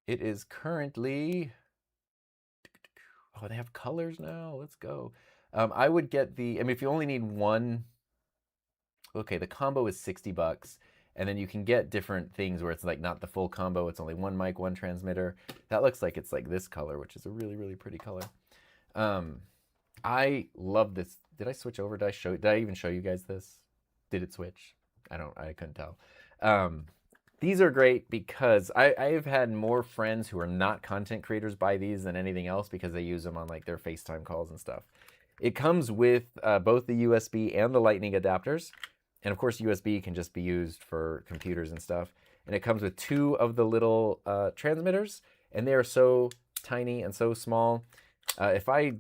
It is currently, oh, they have colors now. Let's go. I would get I mean, if you only need one, okay, the combo is $60. And then you can get different things where it's like not the full combo. It's only one mic, one transmitter. That looks like it's like this color, which is a really, really pretty color. I love this. Did I switch over? Did I even show you guys this? Did it switch? I couldn't tell. These are great because I've had more friends who are not content creators buy these than anything else because they use them on like their FaceTime calls and stuff. It comes with both the USB and the Lightning adapters. And of course, USB can just be used for computers and stuff. And it comes with two of the little transmitters, and they are so tiny and so small. If I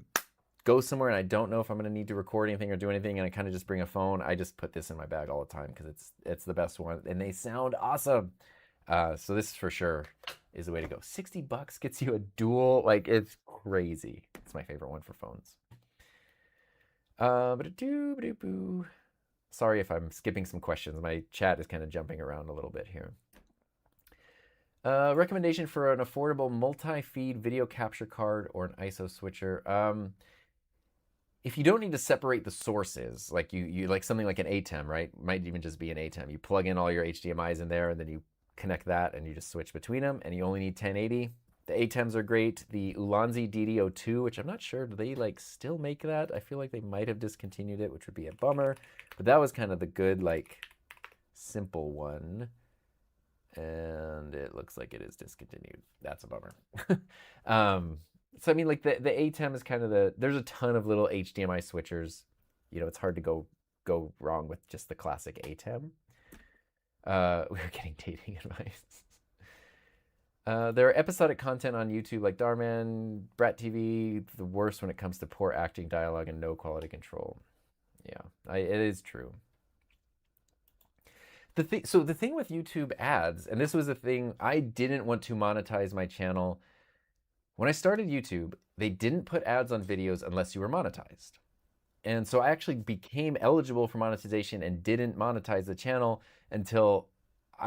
go somewhere and I don't know if I'm going to need to record anything or do anything, and I kind of just bring a phone, I just put this in my bag all the time because it's the best one, and they sound awesome. So this for sure is the way to go. $60 gets you a dual, like it's crazy. It's my favorite one for phones. Sorry if I'm skipping some questions. My chat is kind of jumping around a little bit here. Recommendation for an affordable multi-feed video capture card or an ISO switcher. If you don't need to separate the sources, like you like something like an ATEM, right? Might even just be an ATEM. You plug in all your HDMIs in there, and then you connect that, and you just switch between them, and you only need 1080. The ATEMs are great. The Ulanzi DD02, which I'm not sure, do they like still make that? I feel like they might have discontinued it, which would be a bummer. But that was kind of the good, like, simple one. And it looks like it is discontinued. That's a bummer. So, I mean, like, the ATEM is kind of there's a ton of little HDMI switchers. You know, it's hard to go wrong with just the classic ATEM. We were getting dating advice. There are episodic content on YouTube like Darman, Brat TV, the worst when it comes to poor acting, dialogue, and no quality control. Yeah, it is true. So the thing with YouTube ads, and this was a thing, I didn't want to monetize my channel. When I started YouTube, they didn't put ads on videos unless you were monetized. And so I actually became eligible for monetization and didn't monetize the channel until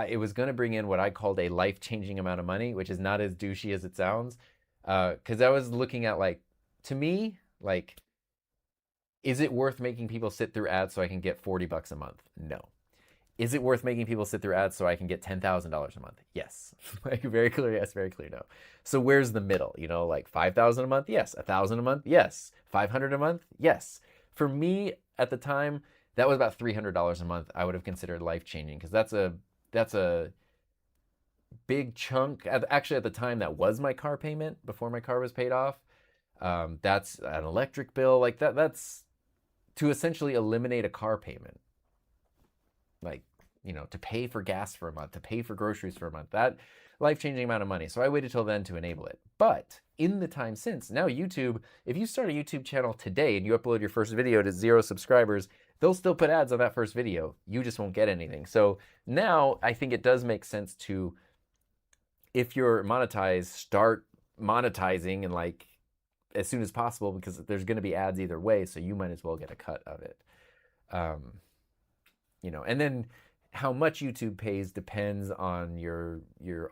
it was going to bring in what I called a life-changing amount of money, which is not as douchey as it sounds. Because I was looking at, like, to me, like, is it worth making people sit through ads so I can get $40 a month? No. Is it worth making people sit through ads so I can get $10,000 a month? Yes. Like, very clear yes, very clear no. So where's the middle? You know, like $5,000 a month? Yes. $1,000 a month? Yes. $500 a month? Yes. For me at the time, that was about $300 a month. I would have considered life-changing, because that's a big chunk. Actually, at the time, that was my car payment before my car was paid off. That's an electric bill. Like that's to essentially eliminate a car payment. Like, you know, to pay for gas for a month, to pay for groceries for a month, that life-changing amount of money. So I waited till then to enable it. But in the time since, now YouTube, if you start a YouTube channel today and you upload your first video to 0 subscribers, they'll still put ads on that first video. You just won't get anything. So now I think it does make sense to, if you're monetized, start monetizing, and like as soon as possible, because there's going to be ads either way. So you might as well get a cut of it. You know, and then how much YouTube pays depends on your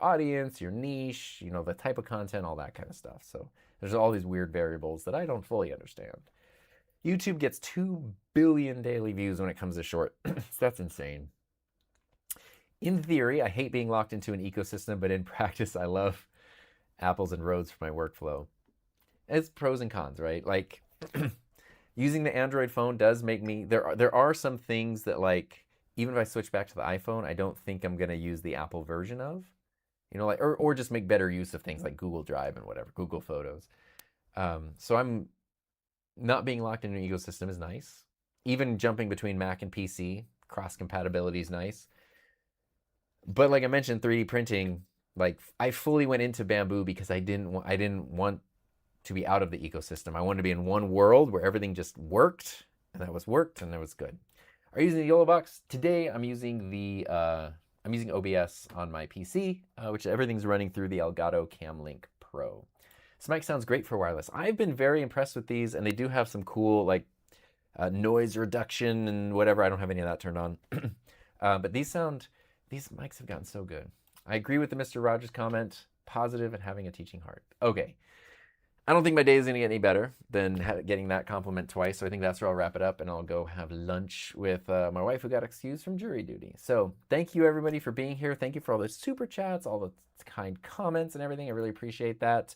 audience, your niche, you know, the type of content, all that kind of stuff. So there's all these weird variables that I don't fully understand. YouTube gets 2 billion daily views when it comes to short. That's insane. In theory, I hate being locked into an ecosystem, but in practice, I love apples and roads for my workflow. It's pros and cons, right? Like, using the Android phone does make me, there are some things that, like, even if I switch back to the iPhone, I don't think I'm going to use the Apple version of, you know, like, or just make better use of things like Google Drive and whatever, Google Photos. So I'm not being locked in an ecosystem is nice. Even jumping between Mac and PC, cross compatibility is nice. But like I mentioned, 3D printing, like, I fully went into Bamboo because I didn't want to be out of the ecosystem. I wanted to be in one world where everything just worked, and that was good. Are you using the YOLO box? Today I'm using OBS on my PC, which everything's running through the Elgato Camlink Pro. This mic sounds great for wireless. I've been very impressed with these, and they do have some cool, like, noise reduction and whatever. I don't have any of that turned on. But these mics have gotten so good. I agree with the Mr. Rogers comment, positive and having a teaching heart. Okay. I don't think my day is going to get any better than getting that compliment twice. So I think that's where I'll wrap it up, and I'll go have lunch with my wife, who got excused from jury duty. So thank you, everybody, for being here. Thank you for all the super chats, all the kind comments and everything. I really appreciate that.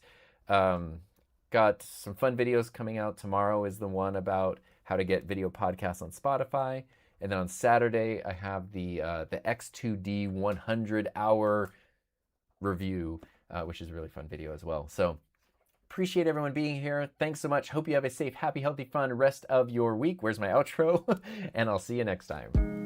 Got some fun videos coming out. Tomorrow is the one about how to get video podcasts on Spotify. And then on Saturday, I have the X2D 100-hour review, which is a really fun video as well. So appreciate everyone being here. Thanks so much. Hope you have a safe, happy, healthy, fun rest of your week. Where's my outro? And I'll see you next time.